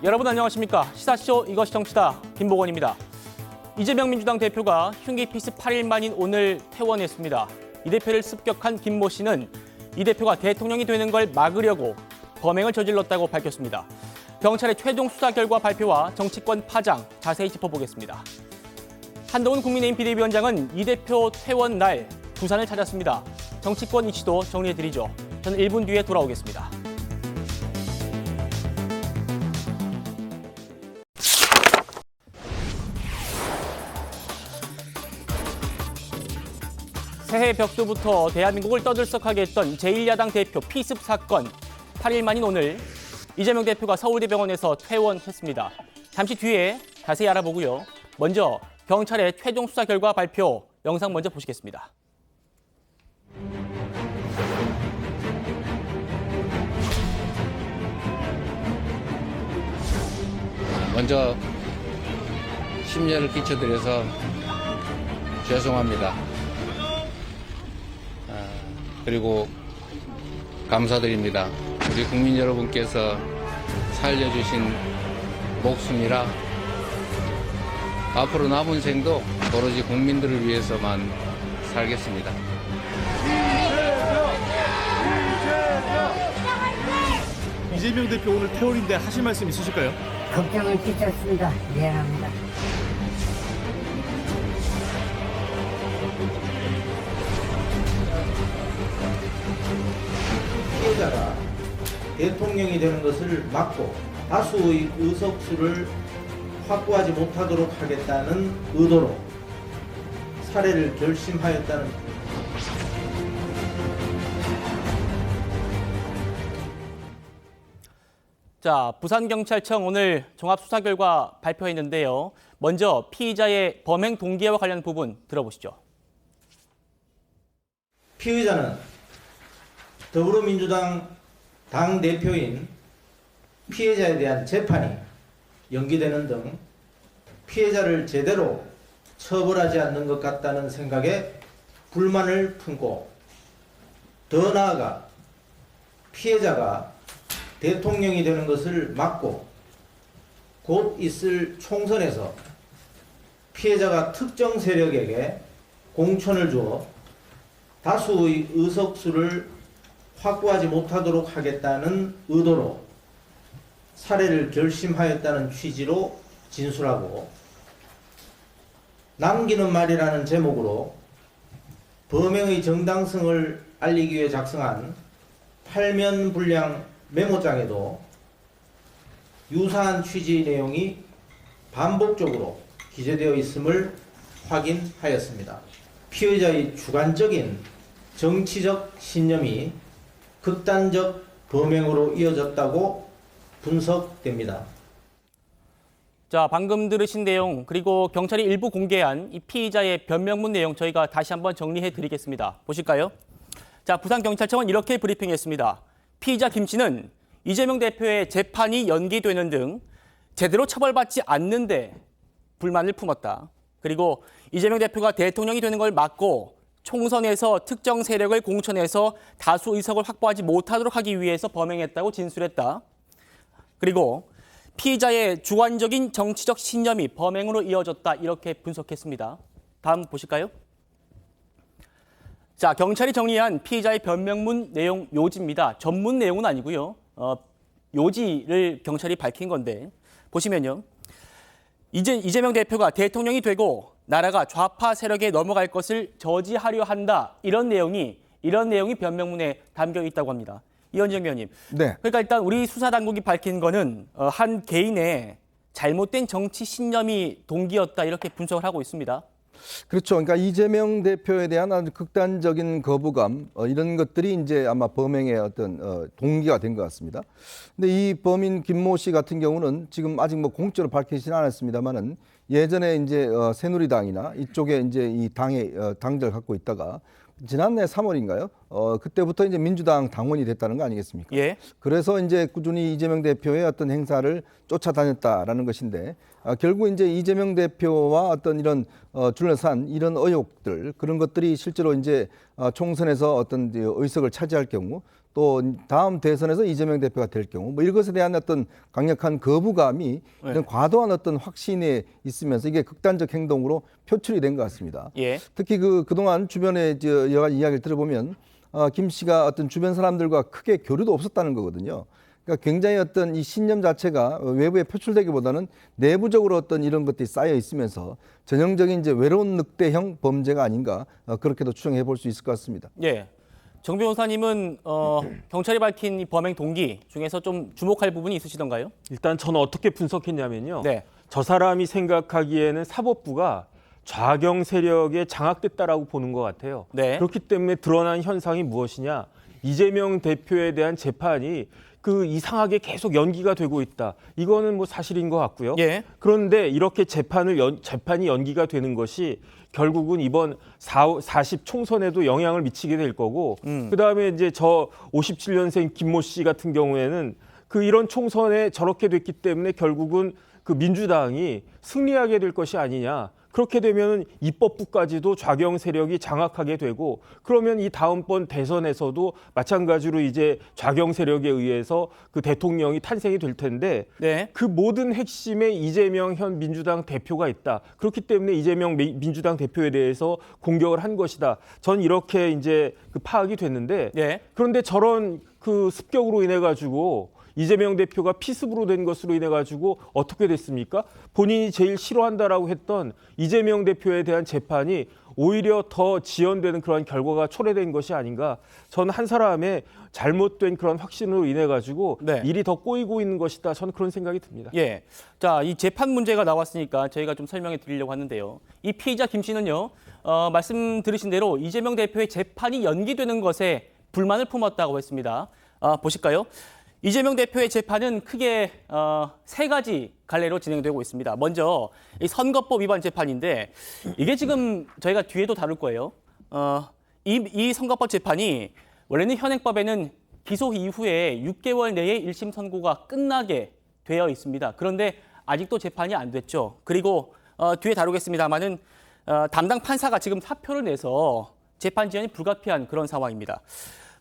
여러분 안녕하십니까? 시사쇼 이것이 정치다 김보건입니다. 이재명 민주당 대표가 흉기 피습 8일 만인 오늘 퇴원했습니다. 이 대표를 습격한 김모 씨는 이 대표가 대통령이 되는 걸 막으려고 범행을 저질렀다고 밝혔습니다. 경찰의 최종 수사 결과 발표와 정치권 파장 자세히 짚어보겠습니다. 한동훈 국민의힘 비대위원장은 이 대표 퇴원 날 부산을 찾았습니다. 정치권 이슈도 정리해드리죠. 저는 1분 뒤에 돌아오겠습니다. 새해 벽두부터 대한민국을 떠들썩하게 했던 제1야당 대표 피습 사건 8일 만인 오늘 이재명 대표가 서울대병원에서 퇴원했습니다. 잠시 뒤에 자세히 알아보고요. 먼저 경찰의 최종 수사 결과 발표 영상 먼저 보시겠습니다. 먼저 심려를 끼쳐드려서 죄송합니다. 그리고 감사드립니다. 우리 국민 여러분께서 살려주신 목숨이라 앞으로 남은 생도 오로지 국민들을 위해서만 살겠습니다. 이재명 대표 오늘 퇴원인데 하실 말씀 있으실까요? 걱정을 끼쳤습니다. 미안합니다. 피해자가 대통령이 되는 것을 막고 다수의 의석수를 확보하지 못하도록 하겠다는 의도로 살해를 결심하였다는 자, 부산경찰청 오늘 종합수사 결과 발표했는데요. 먼저 피의자의 범행 동기와 관련 부분 들어보시죠. 피의자는 더불어민주당 당대표인 피해자에 대한 재판이 연기되는 등 피해자를 제대로 처벌하지 않는 것 같다는 생각에 불만을 품고 더 나아가 피해자가 대통령이 되는 것을 막고 곧 있을 총선에서 피해자가 특정 세력에게 공천을 주어 다수의 의석수를 확보하지 못하도록 하겠다는 의도로 살해를 결심하였다는 취지로 진술하고 남기는 말이라는 제목으로 범행의 정당성을 알리기 위해 작성한 팔면 분량 메모장에도 유사한 취지의 내용이 반복적으로 기재되어 있음을 확인하였습니다. 피의자의 주관적인 정치적 신념이 극단적 범행으로 이어졌다고 분석됩니다. 자, 방금 들으신 내용 그리고 경찰이 일부 공개한 이 피의자의 변명문 내용 저희가 다시 한번 정리해 드리겠습니다. 보실까요? 자, 부산경찰청은 이렇게 브리핑했습니다. 피의자 김 씨는 이재명 대표의 재판이 연기되는 등 제대로 처벌받지 않는데 불만을 품었다. 그리고 이재명 대표가 대통령이 되는 걸 막고 총선에서 특정 세력을 공천해서 다수 의석을 확보하지 못하도록 하기 위해서 범행했다고 진술했다. 그리고 피의자의 주관적인 정치적 신념이 범행으로 이어졌다. 이렇게 분석했습니다. 다음 보실까요? 자, 경찰이 정리한 피의자의 변명문 내용 요지입니다. 전문 내용은 아니고요. 요지를 경찰이 밝힌 건데 보시면요. 이재명 대표가 대통령이 되고 나라가 좌파 세력에 넘어갈 것을 저지하려 한다. 이런 내용이 변명문에 담겨 있다고 합니다. 이현정 위원님. 네. 그러니까 일단 우리 수사 당국이 밝힌 거는 한 개인의 잘못된 정치 신념이 동기였다. 이렇게 분석을 하고 있습니다. 그렇죠. 그러니까 이재명 대표에 대한 아주 극단적인 거부감 이런 것들이 이제 아마 범행의 어떤 동기가 된 것 같습니다. 근데 이 범인 김모 씨 같은 경우는 지금 아직 뭐 공적으로 밝히지는 않았습니다만은 예전에 이제 새누리당이나 이쪽에 이제 이 당의 당적을 갖고 있다가 지난해 3월인가요? 그때부터 이제 민주당 당원이 됐다는 거 아니겠습니까? 예. 그래서 이제 꾸준히 이재명 대표의 어떤 행사를 쫓아다녔다라는 것인데 결국 이제 이재명 대표와 어떤 이런 둘러싼 이런 의혹들 그런 것들이 실제로 이제 총선에서 어떤 의석을 차지할 경우 또 다음 대선에서 이재명 대표가 될 경우 뭐 이것에 대한 어떤 강력한 거부감이 이런 과도한 어떤 확신에 있으면서 이게 극단적 행동으로 표출이 된 것 같습니다. 예. 특히 그동안 주변에 여러 가지 이야기를 들어보면 김 씨가 어떤 주변 사람들과 크게 교류도 없었다는 거거든요. 그러니까 굉장히 어떤 이 신념 자체가 외부에 표출되기보다는 내부적으로 어떤 이런 것들이 쌓여 있으면서 전형적인 이제 외로운 늑대형 범죄가 아닌가 그렇게도 추정해 볼 수 있을 것 같습니다. 예. 정 변호사님은 경찰이 밝힌 이 범행 동기 중에서 좀 주목할 부분이 있으시던가요? 일단 저는 어떻게 분석했냐면요. 네. 저 사람이 생각하기에는 사법부가 좌경 세력에 장악됐다라고 보는 것 같아요. 네. 그렇기 때문에 드러난 현상이 무엇이냐? 이재명 대표에 대한 재판이 그 이상하게 계속 연기가 되고 있다. 이거는 뭐 사실인 것 같고요. 예. 그런데 이렇게 재판이 연기가 되는 것이 결국은 이번 40 총선에도 영향을 미치게 될 거고, 그다음에 이제 저 57년생 김모 씨 같은 경우에는 그 이런 총선에 저렇게 됐기 때문에 결국은 그 민주당이 승리하게 될 것이 아니냐. 그렇게 되면 입법부까지도 좌경 세력이 장악하게 되고, 그러면 이 다음번 대선에서도 마찬가지로 이제 좌경 세력에 의해서 그 대통령이 탄생이 될 텐데, 네. 그 모든 핵심에 이재명 현 민주당 대표가 있다. 그렇기 때문에 이재명 민주당 대표에 대해서 공격을 한 것이다. 전 이렇게 이제 그 파악이 됐는데, 네. 그런데 저런 그 습격으로 인해 가지고 이재명 대표가 피습으로 된 것으로 인해 가지고 어떻게 됐습니까? 본인이 제일 싫어한다라고 했던 이재명 대표에 대한 재판이 오히려 더 지연되는 그런 결과가 초래된 것이 아닌가. 저는 한 사람의 잘못된 그런 확신으로 인해 가지고 네. 일이 더 꼬이고 있는 것이다. 저는 그런 생각이 듭니다. 예. 자, 이 재판 문제가 나왔으니까 저희가 좀 설명해 드리려고 하는데요. 이 피의자 김 씨는요, 말씀 들으신 대로 이재명 대표의 재판이 연기되는 것에 불만을 품었다고 했습니다. 보실까요? 이재명 대표의 재판은 크게 세 가지 갈래로 진행되고 있습니다. 먼저 이 선거법 위반 재판인데 이게 지금 저희가 뒤에도 다룰 거예요. 이 선거법 재판이 원래는 현행법에는 기소 이후에 6개월 내에 1심 선고가 끝나게 되어 있습니다. 그런데 아직도 재판이 안 됐죠. 그리고 뒤에 다루겠습니다만은 담당 판사가 지금 사표를 내서 재판 지연이 불가피한 그런 상황입니다.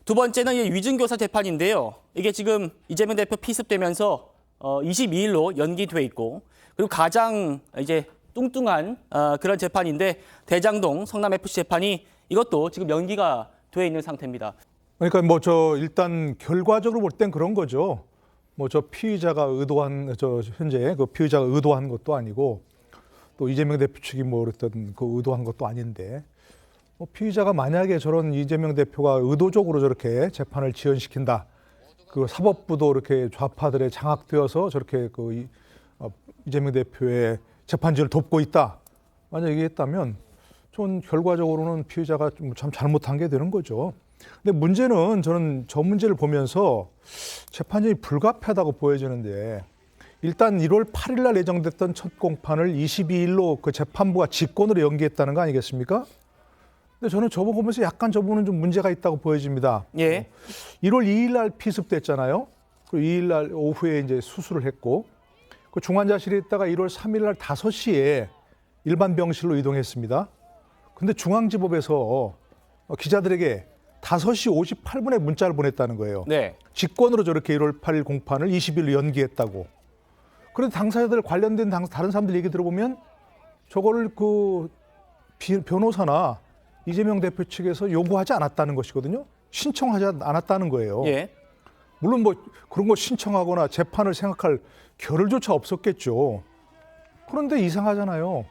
두 번째는 이 위증교사 재판인데요. 이게 지금 이재명 대표 피습되면서 22일로 연기돼 있고, 그리고 가장 이제 뚱뚱한 그런 재판인데 대장동 성남FC 재판이 이것도 지금 연기가 돼 있는 상태입니다. 그러니까 일단 결과적으로 볼 땐 그런 거죠. 피의자가 의도한 현재 그 피의자가 의도한 것도 아니고 또 이재명 대표 측이 그랬던 그 의도한 것도 아닌데. 피의자가 만약에 저런 이재명 대표가 의도적으로 저렇게 재판을 지연시킨다. 그 사법부도 이렇게 좌파들에 장악되어서 저렇게 이재명 대표의 재판지를 돕고 있다. 만약 얘기했다면 전 결과적으로는 피의자가 참 잘못한 게 되는 거죠. 근데 문제는 저는 저 문제를 보면서 재판이 불가피하다고 보여지는데, 일단 1월 8일 날 예정됐던 첫 공판을 22일로 그 재판부가 직권으로 연기했다는 거 아니겠습니까? 근데 저는 저거 보면서 약간 저분은 좀 문제가 있다고 보여집니다. 예. 1월 2일 날 피습됐잖아요. 그리고 2일 날 오후에 이제 수술을 했고, 그 중환자실에 있다가 1월 3일 날 5시에 일반 병실로 이동했습니다. 근데 중앙지법에서 기자들에게 5시 58분에 문자를 보냈다는 거예요. 네. 직권으로 저렇게 1월 8일 공판을 20일로 연기했다고. 그런데 당사자들 관련된 다른 사람들 얘기 들어보면 저거를 그 변호사나 이재명 대표 측에서 요구하지 않았다는 것이거든요. 신청하지 않았다는 거예요. 예. 물론 그런 거 신청하거나 재판을 생각할 겨를조차 없었겠죠. 그런데 이상하잖아요.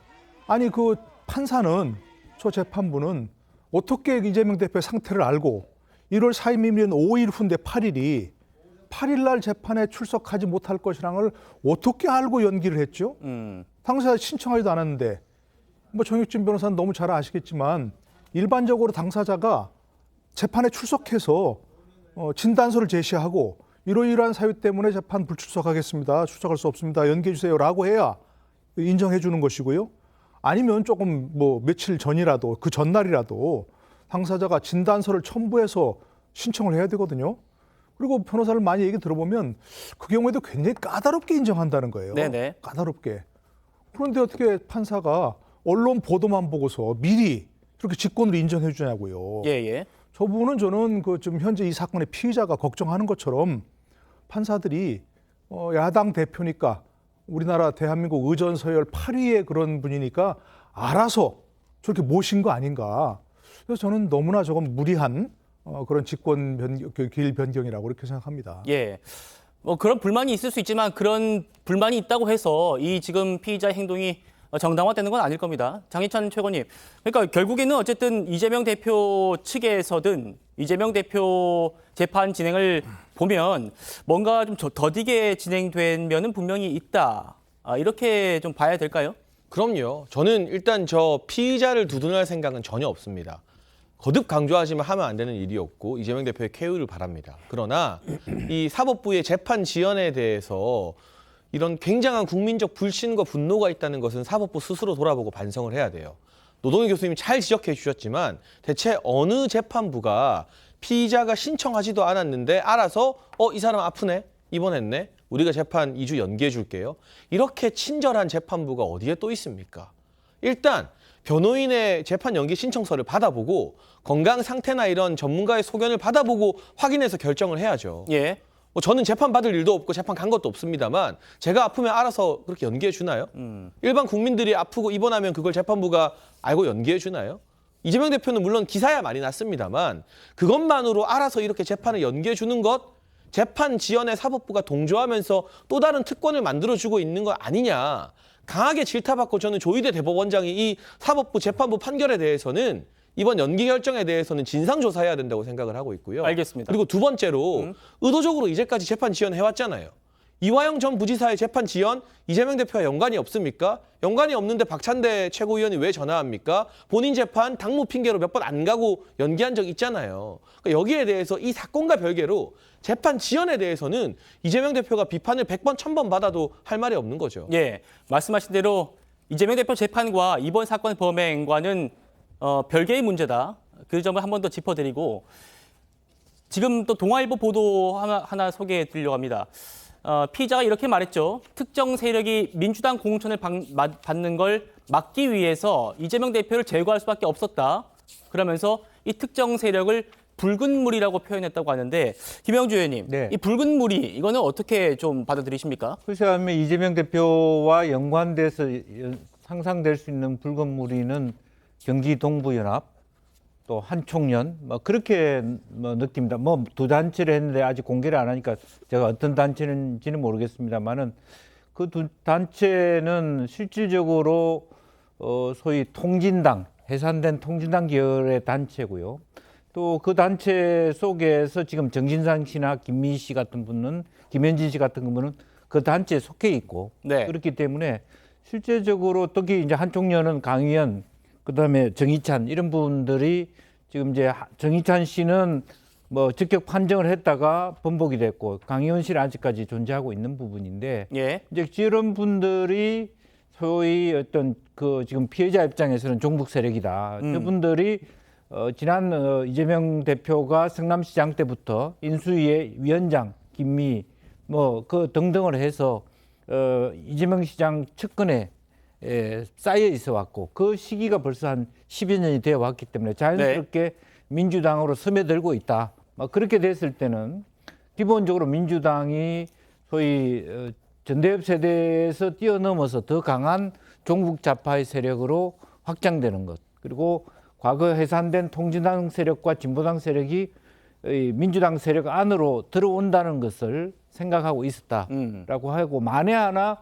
아니 그 판사는, 저 재판부는 어떻게 이재명 대표의 상태를 알고 1월 4일이면 5일 후인데 8일 날 재판에 출석하지 못할 것이라는 걸 어떻게 알고 연기를 했죠? 당사자 신청하지도 않았는데, 정익진 변호사는 너무 잘 아시겠지만 일반적으로 당사자가 재판에 출석해서 진단서를 제시하고 이러이러한 사유 때문에 재판 불출석하겠습니다. 출석할 수 없습니다. 연기해 주세요라고 해야 인정해 주는 것이고요. 아니면 조금 며칠 전이라도, 그 전날이라도 당사자가 진단서를 첨부해서 신청을 해야 되거든요. 그리고 변호사를 많이 얘기 들어보면 그 경우에도 굉장히 까다롭게 인정한다는 거예요. 네네. 까다롭게. 그런데 어떻게 판사가 언론 보도만 보고서 미리 이렇게 직권으로 인정해 주냐고요. 예. 저 부분은 저는 그 좀 현재 이 사건의 피의자가 걱정하는 것처럼 판사들이 야당 대표니까 우리나라 대한민국 의전 서열 8위의 그런 분이니까 알아서 저렇게 모신 거 아닌가. 그래서 저는 너무나 저건 무리한 그런 직권 길 변경이라고 이렇게 생각합니다. 예. 뭐 그런 불만이 있을 수 있지만 그런 불만이 있다고 해서 이 지금 피의자의 행동이 정당화되는 건 아닐 겁니다. 장희찬 최고님. 그러니까 결국에는 어쨌든 이재명 대표 측에서든 이재명 대표 재판 진행을 보면 뭔가 좀 더디게 진행된 면은 분명히 있다. 이렇게 좀 봐야 될까요? 그럼요. 저는 일단 저 피의자를 두둔할 생각은 전혀 없습니다. 거듭 강조하지만 하면 안 되는 일이었고 이재명 대표의 쾌유를 바랍니다. 그러나 이 사법부의 재판 지연에 대해서 이런 굉장한 국민적 불신과 분노가 있다는 것은 사법부 스스로 돌아보고 반성을 해야 돼요. 노동희 교수님이 잘 지적해 주셨지만 대체 어느 재판부가 피의자가 신청하지도 않았는데 알아서 이 사람 아프네? 입원했네? 우리가 재판 2주 연기해 줄게요. 이렇게 친절한 재판부가 어디에 또 있습니까? 일단 변호인의 재판 연기 신청서를 받아보고 건강 상태나 이런 전문가의 소견을 받아보고 확인해서 결정을 해야죠. 예. 뭐 저는 재판 받을 일도 없고 재판 간 것도 없습니다만 제가 아프면 알아서 그렇게 연기해 주나요? 일반 국민들이 아프고 입원하면 그걸 재판부가 알고 연기해 주나요? 이재명 대표는 물론 기사야 많이 났습니다만 그것만으로 알아서 이렇게 재판을 연기해 주는 것, 재판 지연에 사법부가 동조하면서 또 다른 특권을 만들어주고 있는 거 아니냐. 강하게 질타받고 저는 조희대 대법원장이 이 사법부 재판부 판결에 대해서는 이번 연기 결정에 대해서는 진상조사해야 된다고 생각을 하고 있고요. 알겠습니다. 그리고 두 번째로 의도적으로 이제까지 재판 지연해왔잖아요. 이화영 전 부지사의 재판 지연, 이재명 대표와 연관이 없습니까? 연관이 없는데 박찬대 최고위원이 왜 전화합니까? 본인 재판 당무 핑계로 몇 번 안 가고 연기한 적 있잖아요. 그러니까 여기에 대해서 이 사건과 별개로 재판 지연에 대해서는 이재명 대표가 비판을 100번, 1000번 받아도 할 말이 없는 거죠. 예. 말씀하신 대로 이재명 대표 재판과 이번 사건 범행과는 별개의 문제다. 그 점을 한 번 더 짚어드리고 지금 또 동아일보 보도 하나 소개해 드리려고 합니다. 피의자가 이렇게 말했죠. 특정 세력이 민주당 공천을 받는 걸 막기 위해서 이재명 대표를 제거할 수밖에 없었다. 그러면서 이 특정 세력을 붉은 물이라고 표현했다고 하는데 김영주 의원님, 네. 이 붉은 물이 이거는 어떻게 좀 받아들이십니까? 그렇다면 이재명 대표와 연관돼서 상상될 수 있는 붉은 무리는 경기 동부연합, 또 한총련, 뭐 그렇게 느낍니다. 뭐 두 단체를 했는데 아직 공개를 안 하니까 제가 어떤 단체인지는 모르겠습니다만은 그 두 단체는 실질적으로 소위 통진당, 해산된 통진당 계열의 단체고요. 또 그 단체 속에서 지금 정진상 씨나 김민희 씨 같은 분은, 김현진 씨 같은 분은 그 단체에 속해 있고, 네. 그렇기 때문에 실제적으로 특히 이제 한총련은 강의원, 그다음에 정의찬 이런 분들이 지금 이제 정의찬 씨는 뭐 즉격 판정을 했다가 번복이 됐고 강의원 씨는 아직까지 존재하고 있는 부분인데 예. 이제 이런 분들이 소위 어떤 그 지금 피해자 입장에서는 종북 세력이다. 그분들이 지난 이재명 대표가 성남시장 때부터 인수위의 위원장 김미 뭐 그 등등을 해서 이재명 시장 측근에 쌓여 있어 왔고 그 시기가 벌써 한 10여 년이 되어 왔기 때문에 자연스럽게 민주당으로 스며들고 있다. 그렇게 됐을 때는 기본적으로 민주당이 소위 전대협 세대에서 뛰어넘어서 더 강한 종북 좌파의 세력으로 확장되는 것. 그리고 과거 해산된 통진당 세력과 진보당 세력이 민주당 세력 안으로 들어온다는 것을 생각하고 있었다라고 하고 만에 하나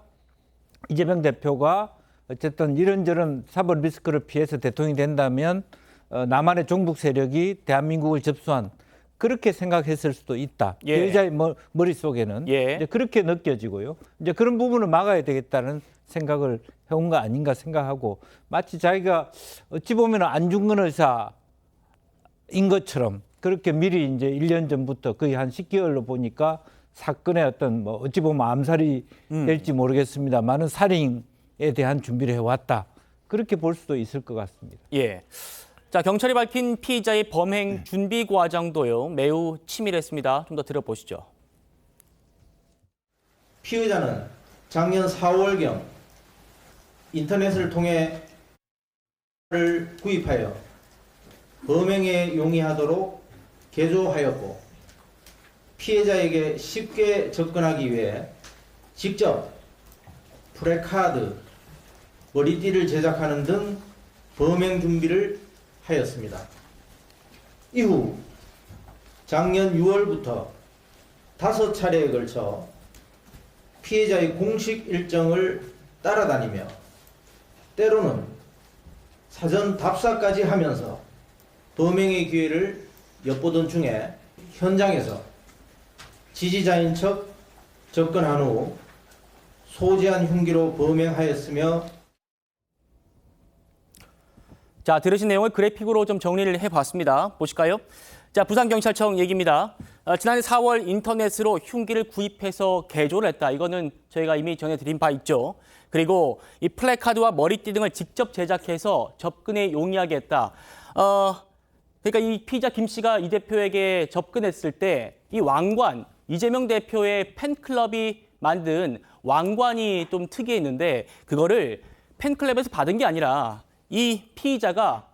이재명 대표가 어쨌든 이런저런 사법 리스크를 피해서 대통령이 된다면 남한의 종북 세력이 대한민국을 접수한 그렇게 생각했을 수도 있다. 예. 피해자의 머릿속에는 예. 이제 그렇게 느껴지고요. 이제 그런 부분을 막아야 되겠다는 생각을 해온 거 아닌가 생각하고 마치 자기가 어찌 보면 안중근 의사인 것처럼 그렇게 미리 이제 1년 전부터 거의 한 10개월로 보니까 사건의 어떤 뭐 어찌 보면 암살이 될지 모르겠습니다만은 살인에 대한 준비를 해왔다. 그렇게 볼 수도 있을 것 같습니다. 예. 자, 경찰이 밝힌 피의자의 범행 준비 과정도요, 매우 치밀했습니다. 좀 더 들어보시죠. 피의자는 작년 4월경 인터넷을 통해 를 구입하여 범행에 용이하도록 개조하였고 피해자에게 쉽게 접근하기 위해 직접 프레카드, 머리띠를 제작하는 등 범행 준비를 하였습니다. 이후 작년 6월부터 5차례에 걸쳐 피해자의 공식 일정을 따라다니며 때로는 사전 답사까지 하면서 범행의 기회를 엿보던 중에 현장에서 지지자인 척 접근한 후 소지한 흉기로 범행하였으며. 자, 들으신 내용을 그래픽으로 좀 정리를 해봤습니다. 보실까요? 자, 부산경찰청 얘기입니다. 지난해 4월 인터넷으로 흉기를 구입해서 개조를 했다. 이거는 저희가 이미 전해드린 바 있죠. 그리고 이 플래카드와 머리띠 등을 직접 제작해서 접근에 용이하게 했다. 그러니까 이 피의자 김 씨가 이 대표에게 접근했을 때 이 왕관, 이재명 대표의 팬클럽이 만든 왕관이 좀 특이했는데 그거를 팬클럽에서 받은 게 아니라 이 피의자가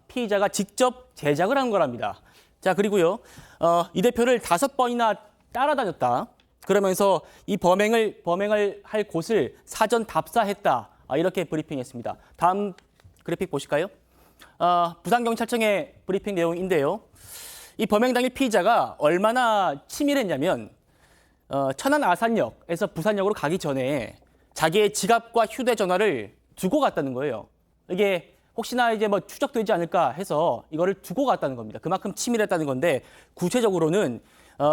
직접 제작을 한 거랍니다. 자, 그리고요, 이 대표를 5번이나 따라다녔다. 그러면서 이 범행을 할 곳을 사전 답사했다. 이렇게 브리핑했습니다. 다음 그래픽 보실까요? 부산경찰청의 브리핑 내용인데요. 이 범행 당일 피의자가 얼마나 치밀했냐면 천안 아산역에서 부산역으로 가기 전에 자기의 지갑과 휴대전화를 두고 갔다는 거예요. 이게 혹시나 이제 뭐 추적되지 않을까 해서 이거를 두고 갔다는 겁니다. 그만큼 치밀했다는 건데 구체적으로는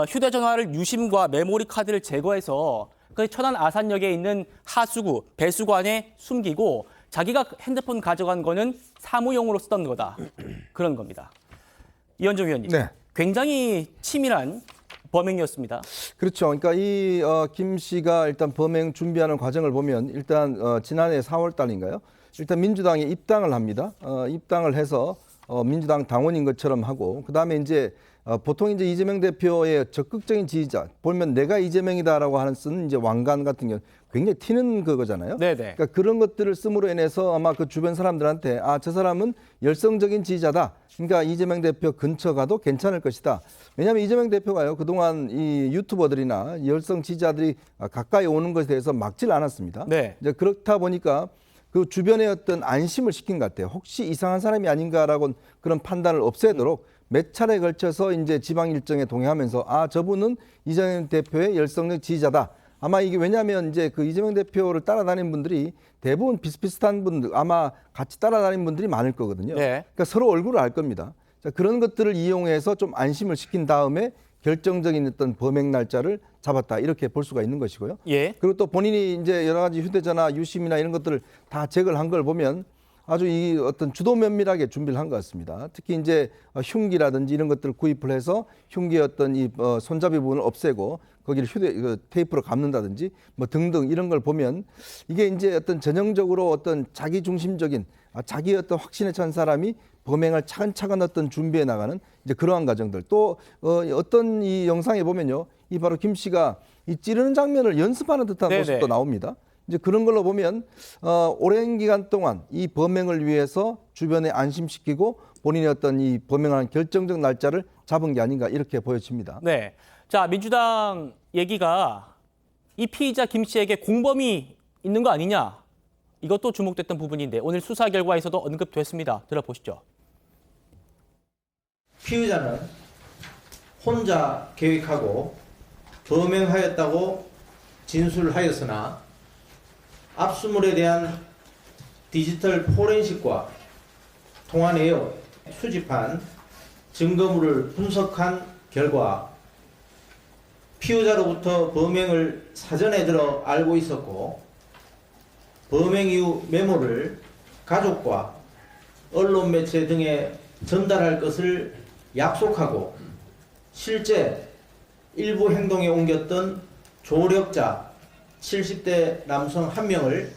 휴대전화를 유심과 메모리 카드를 제거해서 그 천안 아산역에 있는 하수구, 배수관에 숨기고 자기가 핸드폰 가져간 거는 사무용으로 쓰던 거다. 그런 겁니다. 이현정 위원님, 네. 굉장히 치밀한 범행이었습니다. 그렇죠. 그러니까 이 김 씨가 일단 범행 준비하는 과정을 보면 일단 지난해 4월 달인가요? 일단 민주당에 입당을 합니다. 입당을 해서 민주당 당원인 것처럼 하고 그다음에 이제 보통 이제 이재명 대표의 적극적인 지지자 보면 내가 이재명이다라고 하는 쓰는 이제 왕관 같은 경우 굉장히 튀는 그거잖아요. 네네. 그러니까 그런 것들을 씀으로 인해서 아마 그 주변 사람들한테 저 사람은 열성적인 지지자다. 그러니까 이재명 대표 근처 가도 괜찮을 것이다. 왜냐하면 이재명 대표가요 그동안 이 유튜버들이나 열성 지지자들이 가까이 오는 것에 대해서 막질 않았습니다. 네. 이제 그렇다 보니까 그 주변의 어떤 안심을 시킨 것 같아요. 혹시 이상한 사람이 아닌가라고 그런 판단을 없애도록 몇 차례에 걸쳐서 이제 지방 일정에 동행하면서 저분은 이재명 대표의 열성적 지지자다. 아마 이게 왜냐하면 이제 그 이재명 대표를 따라다니는 분들이 대부분 비슷비슷한 분들 아마 같이 따라다니는 분들이 많을 거거든요. 네. 그러니까 서로 얼굴을 알 겁니다. 자, 그런 것들을 이용해서 좀 안심을 시킨 다음에 결정적인 어떤 범행 날짜를 잡았다 이렇게 볼 수가 있는 것이고요. 예. 그리고 또 본인이 이제 여러 가지 휴대전화 유심이나 이런 것들을 다 제거를 한 걸 보면 아주 이 어떤 주도 면밀하게 준비를 한 것 같습니다. 특히 이제 흉기라든지 이런 것들을 구입을 해서 흉기의 어떤 이 손잡이 부분을 없애고 거기를 테이프로 감는다든지 뭐 등등 이런 걸 보면 이게 이제 어떤 전형적으로 어떤 자기 중심적인 자기 어떤 확신에 찬 사람이 범행을 차근차근 어떤 준비해 나가는 이제 그러한 과정들 또 어떤 이 영상에 보면요 이 바로 김 씨가 이 찌르는 장면을 연습하는 듯한 네네. 모습도 나옵니다. 이제 그런 걸로 보면 오랜 기간 동안 이 범행을 위해서 주변에 안심시키고 본인의 어떤 이 범행하는 결정적 날짜를 잡은 게 아닌가 이렇게 보여집니다. 네. 자, 민주당 얘기가 이 피의자 김 씨에게 공범이 있는 거 아니냐. 이것도 주목됐던 부분인데 오늘 수사 결과에서도 언급됐습니다. 들어보시죠. 피의자는 혼자 계획하고 범행하였다고 진술하였으나 압수물에 대한 디지털 포렌식과 통화 내역, 수집한 증거물을 분석한 결과 피의자로부터 범행을 사전에 들어 알고 있었고 범행 이후 메모를 가족과 언론 매체 등에 전달할 것을 약속하고 실제 일부 행동에 옮겼던 조력자 70대 남성 1명을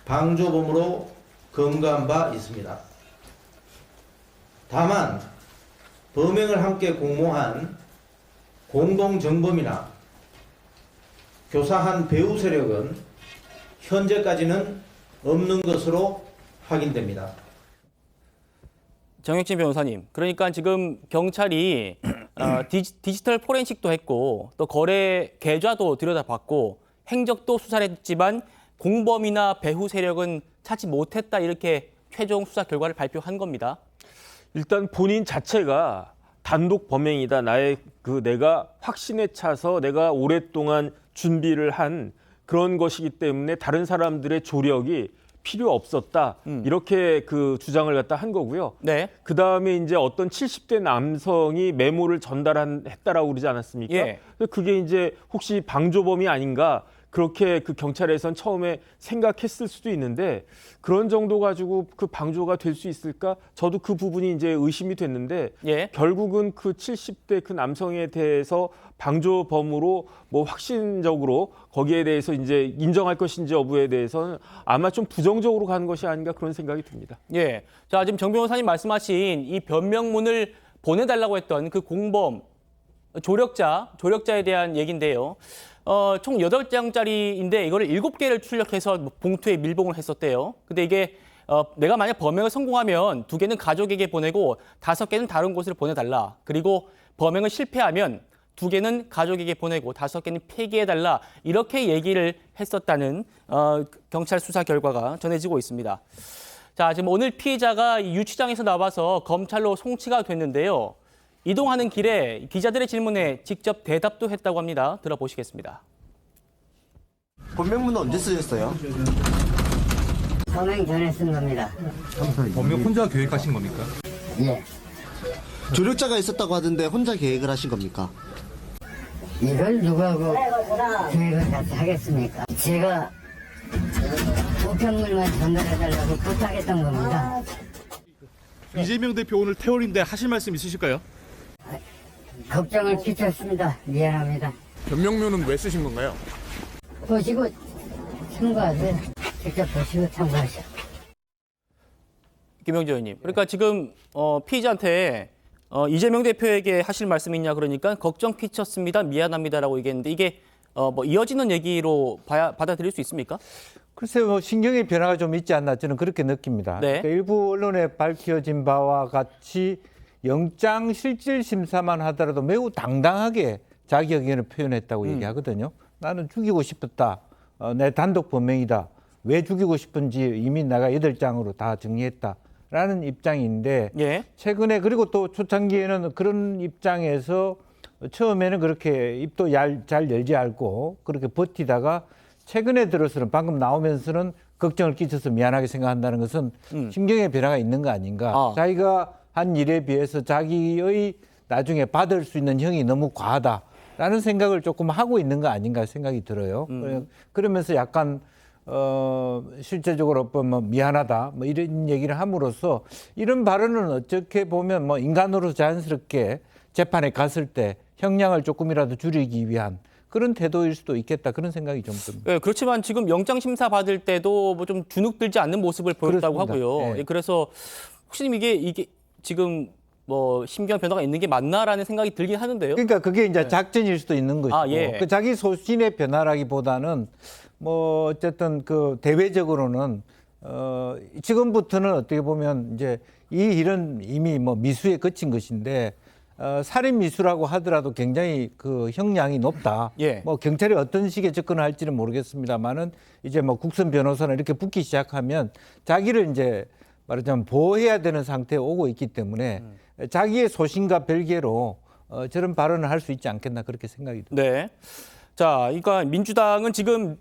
방조범으로 검거한 바 있습니다. 다만 범행을 함께 공모한 공동정범이나 교사한 배후 세력은 현재까지는 없는 것으로 확인됩니다. 정혁진 변호사님, 그러니까 지금 경찰이 디지털 포렌식도 했고 또 거래 계좌도 들여다봤고 행적도 수사를 했지만 공범이나 배후 세력은 찾지 못했다 이렇게 최종 수사 결과를 발표한 겁니다. 일단 본인 자체가 단독 범행이다. 내가 확신에 차서 내가 오랫동안 준비를 한 그런 것이기 때문에 다른 사람들의 조력이 필요 없었다. 이렇게 그 주장을 갖다 한 거고요. 네. 그 다음에 이제 어떤 70대 남성이 메모를 전달했다라고 그러지 않았습니까? 예. 그게 이제 혹시 방조범이 아닌가 그렇게 그 경찰에선 처음에 생각했을 수도 있는데 그런 정도 가지고 그 방조가 될 수 있을까? 저도 그 부분이 이제 의심이 됐는데 예. 결국은 그 70대 그 남성에 대해서 방조범으로 뭐 확신적으로 거기에 대해서 이제 인정할 것인지 여부에 대해서는 아마 좀 부정적으로 가는 것이 아닌가 그런 생각이 듭니다. 예. 자, 지금 정 변호사님 말씀하신 이 변명문을 보내달라고 했던 그 공범, 조력자에 대한 얘기인데요. 총 8장짜리인데 이거를 7개를 출력해서 봉투에 밀봉을 했었대요. 근데 이게 내가 만약 범행을 성공하면 2개는 가족에게 보내고 5개는 다른 곳으로 보내달라. 그리고 범행을 실패하면 2개는 가족에게 보내고 5개는 폐기해달라. 이렇게 얘기를 했었다는 경찰 수사 결과가 전해지고 있습니다. 자, 지금 오늘 피의자가 유치장에서 나와서 검찰로 송치가 됐는데요. 이동하는 길에 기자들의 질문에 직접 대답도 했다고 합니다. 들어보시겠습니다. 본명문은 언제 쓰셨어요? 범행 전에 쓴 겁니다. 본명 혼자 계획하신 겁니까? 예. 조력자가 있었다고 하던데 혼자 계획을 하신 겁니까? 이걸 누구하고 계획을 같이 하겠습니까? 제가 우편물만 전달해달라고 부탁했던 겁니다. 이재명 대표 오늘 태월인데 하실 말씀 있으실까요? 걱정을 끼쳤습니다. 미안합니다. 변명문은 왜 쓰신 건가요? 보시고 참고하세요. 직접 보시고 참고하세요. 김영재 의원님. 그러니까 지금 피의자한테 이재명 대표에게 하실 말씀 있냐 그러니까 걱정 끼쳤습니다. 미안합니다라고 얘기했는데 이게 뭐 이어지는 얘기로 받아들일 수 있습니까? 글쎄요, 뭐 신경의 변화가 좀 있지 않나 저는 그렇게 느낍니다. 네. 그러니까 일부 언론에 밝혀진 바와 같이 영장 실질 심사만 하더라도 매우 당당하게 자기 의견을 표현했다고 얘기하거든요. 나는 죽이고 싶었다. 내 단독 범행이다. 왜 죽이고 싶은지 이미 내가 8장으로 다 정리했다라는 입장인데 예. 최근에 그리고 또 초창기에는 그런 입장에서 처음에는 그렇게 입도 잘 열지 않고 그렇게 버티다가 최근에 들어서는 방금 나오면서는 걱정을 끼쳐서 미안하게 생각한다는 것은 신경의 변화가 있는 거 아닌가. 자기가 한 일에 비해서 자기의 나중에 받을 수 있는 형이 너무 과하다라는 생각을 조금 하고 있는 거 아닌가 생각이 들어요. 그러면서 약간 실제적으로 뭐 미안하다 뭐 이런 얘기를 함으로써 이런 발언은 어떻게 보면 뭐 인간으로 자연스럽게 재판에 갔을 때 형량을 조금이라도 줄이기 위한 그런 태도일 수도 있겠다 그런 생각이 좀 듭니다. 네, 그렇지만 지금 영장 심사 받을 때도 뭐 좀 주눅들지 않는 모습을 보였다고 그렇습니다. 하고요. 네. 그래서 혹시 이게 지금 뭐 심경 변화가 있는 게 맞나라는 생각이 들긴 하는데요. 그러니까 그게 이제 작전일 수도 있는 것이고 예. 그 자기 소신의 변화라기보다는 뭐 어쨌든 그 대외적으로는 지금부터는 어떻게 보면 이제 이 일은 이미 뭐 미수에 그친 것인데 살인 미수라고 하더라도 굉장히 그 형량이 높다. 예. 뭐 경찰이 어떤 식의 접근을 할지는 모르겠습니다만은 이제 뭐 국선 변호사나 이렇게 붙기 시작하면 자기를 이제 말하자면 보호해야 되는 상태에 오고 있기 때문에 자기의 소신과 별개로 저런 발언을 할 수 있지 않겠나 그렇게 생각이 듭니다. 네. 자, 그러니까 민주당은 지금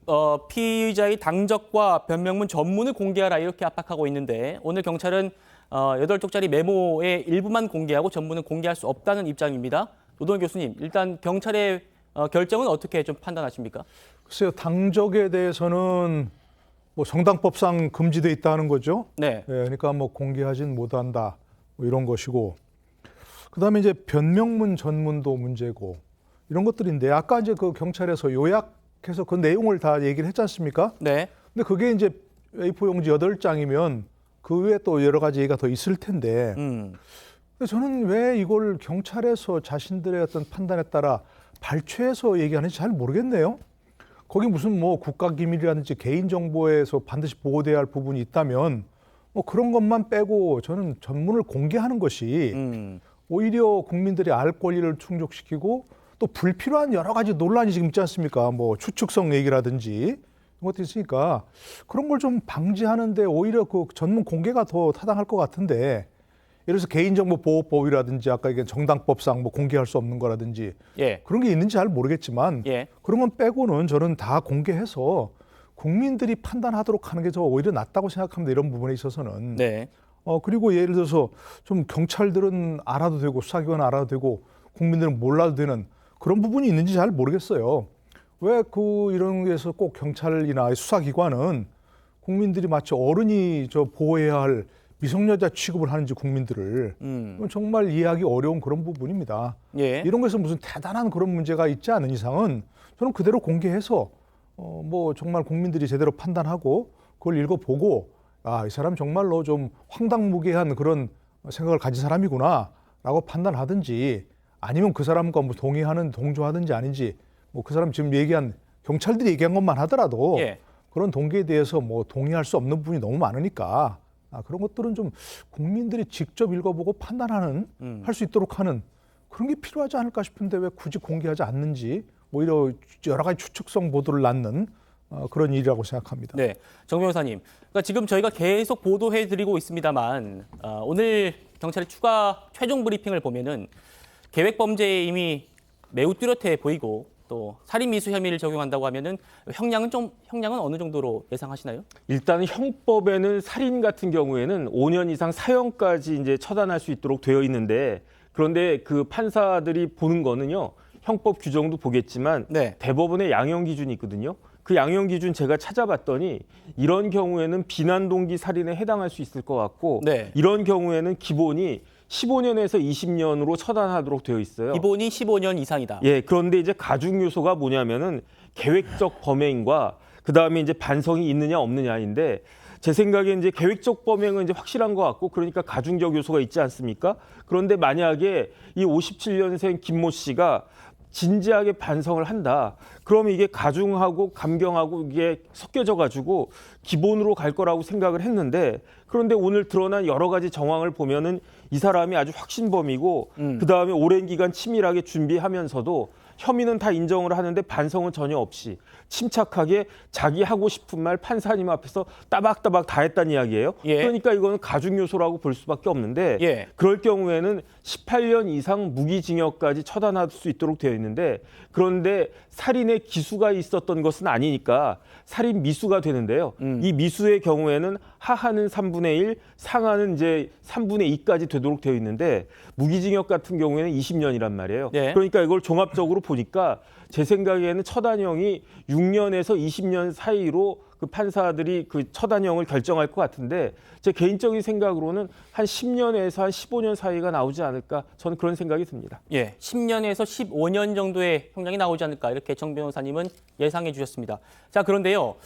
피의자의 당적과 변명문 전문을 공개하라 이렇게 압박하고 있는데 오늘 경찰은 8쪽짜리 메모의 일부만 공개하고 전문은 공개할 수 없다는 입장입니다. 노동현 교수님, 일단 경찰의 결정은 어떻게 좀 판단하십니까? 글쎄요, 당적에 대해서는 뭐 정당법상 금지돼 있다는 거죠. 네. 예, 그러니까 뭐 공개하진 못한다 뭐 이런 것이고, 그다음에 이제 변명문 전문도 문제고 이런 것들인데 아까 이제 그 경찰에서 요약해서 그 내용을 다 얘기를 했지 않습니까? 네. 근데 그게 이제 A4 용지 8장이면 그 외에 또 여러 가지 얘기가 더 있을 텐데 근데 저는 왜 이걸 경찰에서 자신들의 어떤 판단에 따라 발췌해서 얘기하는지 잘 모르겠네요. 거기 무슨 뭐 국가기밀이라든지 개인정보에서 반드시 보호돼야 할 부분이 있다면 뭐 그런 것만 빼고 저는 전문을 공개하는 것이 오히려 국민들이 알 권리를 충족시키고 또 불필요한 여러 가지 논란이 지금 있지 않습니까? 뭐 추측성 얘기라든지 이런 것도 있으니까 그런 걸 좀 방지하는데 오히려 그 전문 공개가 더 타당할 것 같은데 예를 들어서 개인정보보호법이라든지 아까 얘기한 정당법상 뭐 공개할 수 없는 거라든지 예. 그런 게 있는지 잘 모르겠지만 예. 그런 건 빼고는 저는 다 공개해서 국민들이 판단하도록 하는 게 저 오히려 낫다고 생각합니다. 이런 부분에 있어서는. 네. 그리고 예를 들어서 좀 경찰들은 알아도 되고 수사기관은 알아도 되고 국민들은 몰라도 되는 그런 부분이 있는지 잘 모르겠어요. 왜 이런 데서 꼭 경찰이나 수사기관은 국민들이 마치 어른이 보호해야 할 미성년자 취급을 하는지 국민들을 그건 정말 이해하기 어려운 그런 부분입니다. 예. 이런 것에서 무슨 대단한 그런 문제가 있지 않은 이상은 저는 그대로 공개해서 뭐 정말 국민들이 제대로 판단하고 그걸 읽어보고 이 사람 정말로 좀 황당무계한 그런 생각을 가진 사람이구나라고 판단하든지 아니면 그 사람과 뭐 동조하든지 아닌지 뭐 그 사람 지금 얘기한 경찰들이 얘기한 것만 하더라도 예. 그런 동기에 대해서 뭐 동의할 수 없는 부분이 너무 많으니까 그런 것들은 좀 국민들이 직접 읽어보고 판단하는 할 수 있도록 하는 그런 게 필요하지 않을까 싶은데 왜 굳이 공개하지 않는지 오히려 여러 가지 추측성 보도를 낳는 그런 일이라고 생각합니다. 네, 정 변호사님. 그러니까 지금 저희가 계속 보도해드리고 있습니다만 오늘 경찰의 최종 브리핑을 보면은 계획 범죄에 이미 매우 뚜렷해 보이고 또 살인 미수 혐의를 적용한다고 하면은 형량은 어느 정도로 예상하시나요? 일단 형법에는 살인 같은 경우에는 5년 이상 사형까지 이제 처단할 수 있도록 되어 있는데 그런데 그 판사들이 보는 거는요. 형법 규정도 보겠지만 네. 대법원의 양형 기준이 있거든요. 그 양형 기준 제가 찾아봤더니 이런 경우에는 비난 동기 살인에 해당할 수 있을 것 같고 네. 이런 경우에는 기본이 15년에서 20년으로 처단하도록 되어 있어요. 기본이 15년 이상이다. 예, 그런데 이제 가중 요소가 뭐냐면은 계획적 범행과 그다음에 이제 반성이 있느냐 없느냐인데 제 생각에 이제 계획적 범행은 이제 확실한 것 같고 그러니까 가중적 요소가 있지 않습니까? 그런데 만약에 이 57년생 김모 씨가 진지하게 반성을 한다. 그러면 이게 가중하고 감경하고 이게 섞여져 가지고 기본으로 갈 거라고 생각을 했는데 그런데 오늘 드러난 여러 가지 정황을 보면은 이 사람이 아주 확신범이고 그다음에 오랜 기간 치밀하게 준비하면서도 혐의는 다 인정을 하는데 반성은 전혀 없이 침착하게 자기 하고 싶은 말 판사님 앞에서 따박따박 다 했다는 이야기예요. 예. 그러니까 이거는 가중 요소라고 볼 수밖에 없는데 예. 그럴 경우에는 18년 이상 무기징역까지 처단할 수 있도록 되어 있는데 그런데 살인의 기수가 있었던 것은 아니니까 살인 미수가 되는데요. 이 미수의 경우에는 하하는 3분의 1, 상하는 이제 3분의 2까지 되도록 되어 있는데 무기징역 같은 경우에는 20년이란 말이에요. 네. 그러니까 이걸 종합적으로 보니까 제 생각에는 처단형이 6년에서 20년 사이로 그 판사들이 그 처단형을 결정할 것 같은데 제 개인적인 생각으로는 한 10년에서 한 15년 사이가 나오지 않을까 저는 그런 생각이 듭니다. 예, 10년에서 15년 정도의 형량이 나오지 않을까 이렇게 정 변호사님은 예상해 주셨습니다. 자, 그런데요.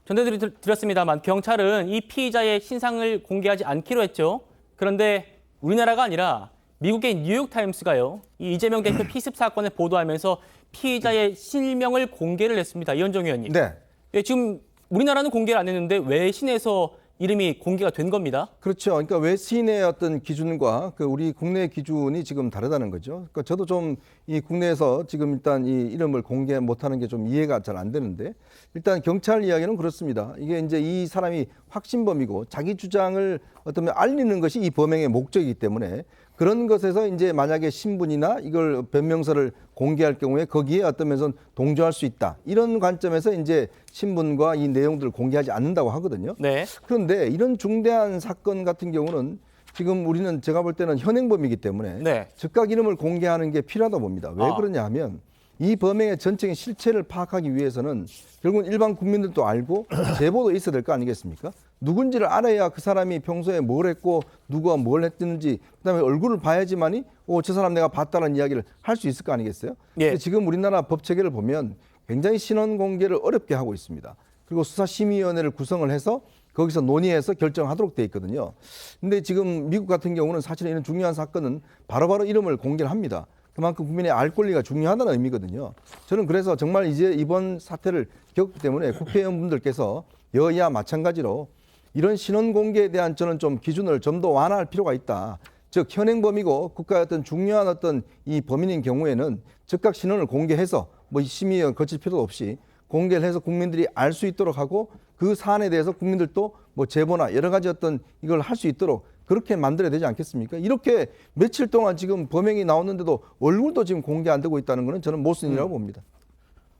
전해드렸습니다만 경찰은 이 피의자의 신상을 공개하지 않기로 했죠. 그런데 우리나라가 아니라 미국의 뉴욕타임스가요. 이 이재명 대표 피습 사건을 보도하면서 피의자의 실명을 공개를 했습니다. 이현정 의원님. 네. 예, 지금 우리나라는 공개를 안 했는데 외신에서 이름이 공개가 된 겁니다. 그렇죠. 그러니까 외신의 어떤 기준과 우리 국내 기준이 지금 다르다는 거죠. 그러니까 저도 좀 이 국내에서 지금 일단 이 이름을 공개 못하는 게 좀 이해가 잘 안 되는데 일단 경찰 이야기는 그렇습니다. 이게 이제 이 사람이 확신범이고 자기 주장을 어떤 알리는 것이 이 범행의 목적이기 때문에 그런 것에서 이제 만약에 신분이나 이걸 변명서를 공개할 경우에 거기에 어떤 면에서 동조할 수 있다. 이런 관점에서 이제 신분과 이 내용들을 공개하지 않는다고 하거든요. 네. 그런데 이런 중대한 사건 같은 경우는 지금 우리는 제가 볼 때는 현행범이기 때문에 네. 즉각 이름을 공개하는 게 필요하다 봅니다. 왜 그러냐 하면 이 범행의 전체적인 실체를 파악하기 위해서는 결국은 일반 국민들도 알고 제보도 있어야 될 거 아니겠습니까? 누군지를 알아야 그 사람이 평소에 뭘 했고 누가 뭘 했는지 그다음에 얼굴을 봐야지만이 저 사람 내가 봤다는 이야기를 할 수 있을 거 아니겠어요? 예. 근데 지금 우리나라 법 체계를 보면 굉장히 신원 공개를 어렵게 하고 있습니다. 그리고 수사심의위원회를 구성을 해서 거기서 논의해서 결정하도록 돼 있거든요. 근데 지금 미국 같은 경우는 사실 이런 중요한 사건은 바로바로 이름을 공개를 합니다. 그만큼 국민의 알 권리가 중요하다는 의미거든요. 저는 그래서 정말 이제 이번 사태를 겪기 때문에 국회의원분들께서 여야 마찬가지로 이런 신원 공개에 대한 저는 좀 기준을 좀 더 완화할 필요가 있다. 즉 현행범이고 국가의 어떤 중요한 어떤 이 범인인 경우에는 즉각 신원을 공개해서 뭐 심의 거칠 필요도 없이 공개를 해서 국민들이 알 수 있도록 하고 그 사안에 대해서 국민들도 뭐 제보나 여러 가지 어떤 이걸 할 수 있도록 그렇게 만들어야 되지 않겠습니까? 이렇게 며칠 동안 지금 범행이 나왔는데도 얼굴도 지금 공개 안 되고 있다는 것은 저는 모순이라고 봅니다.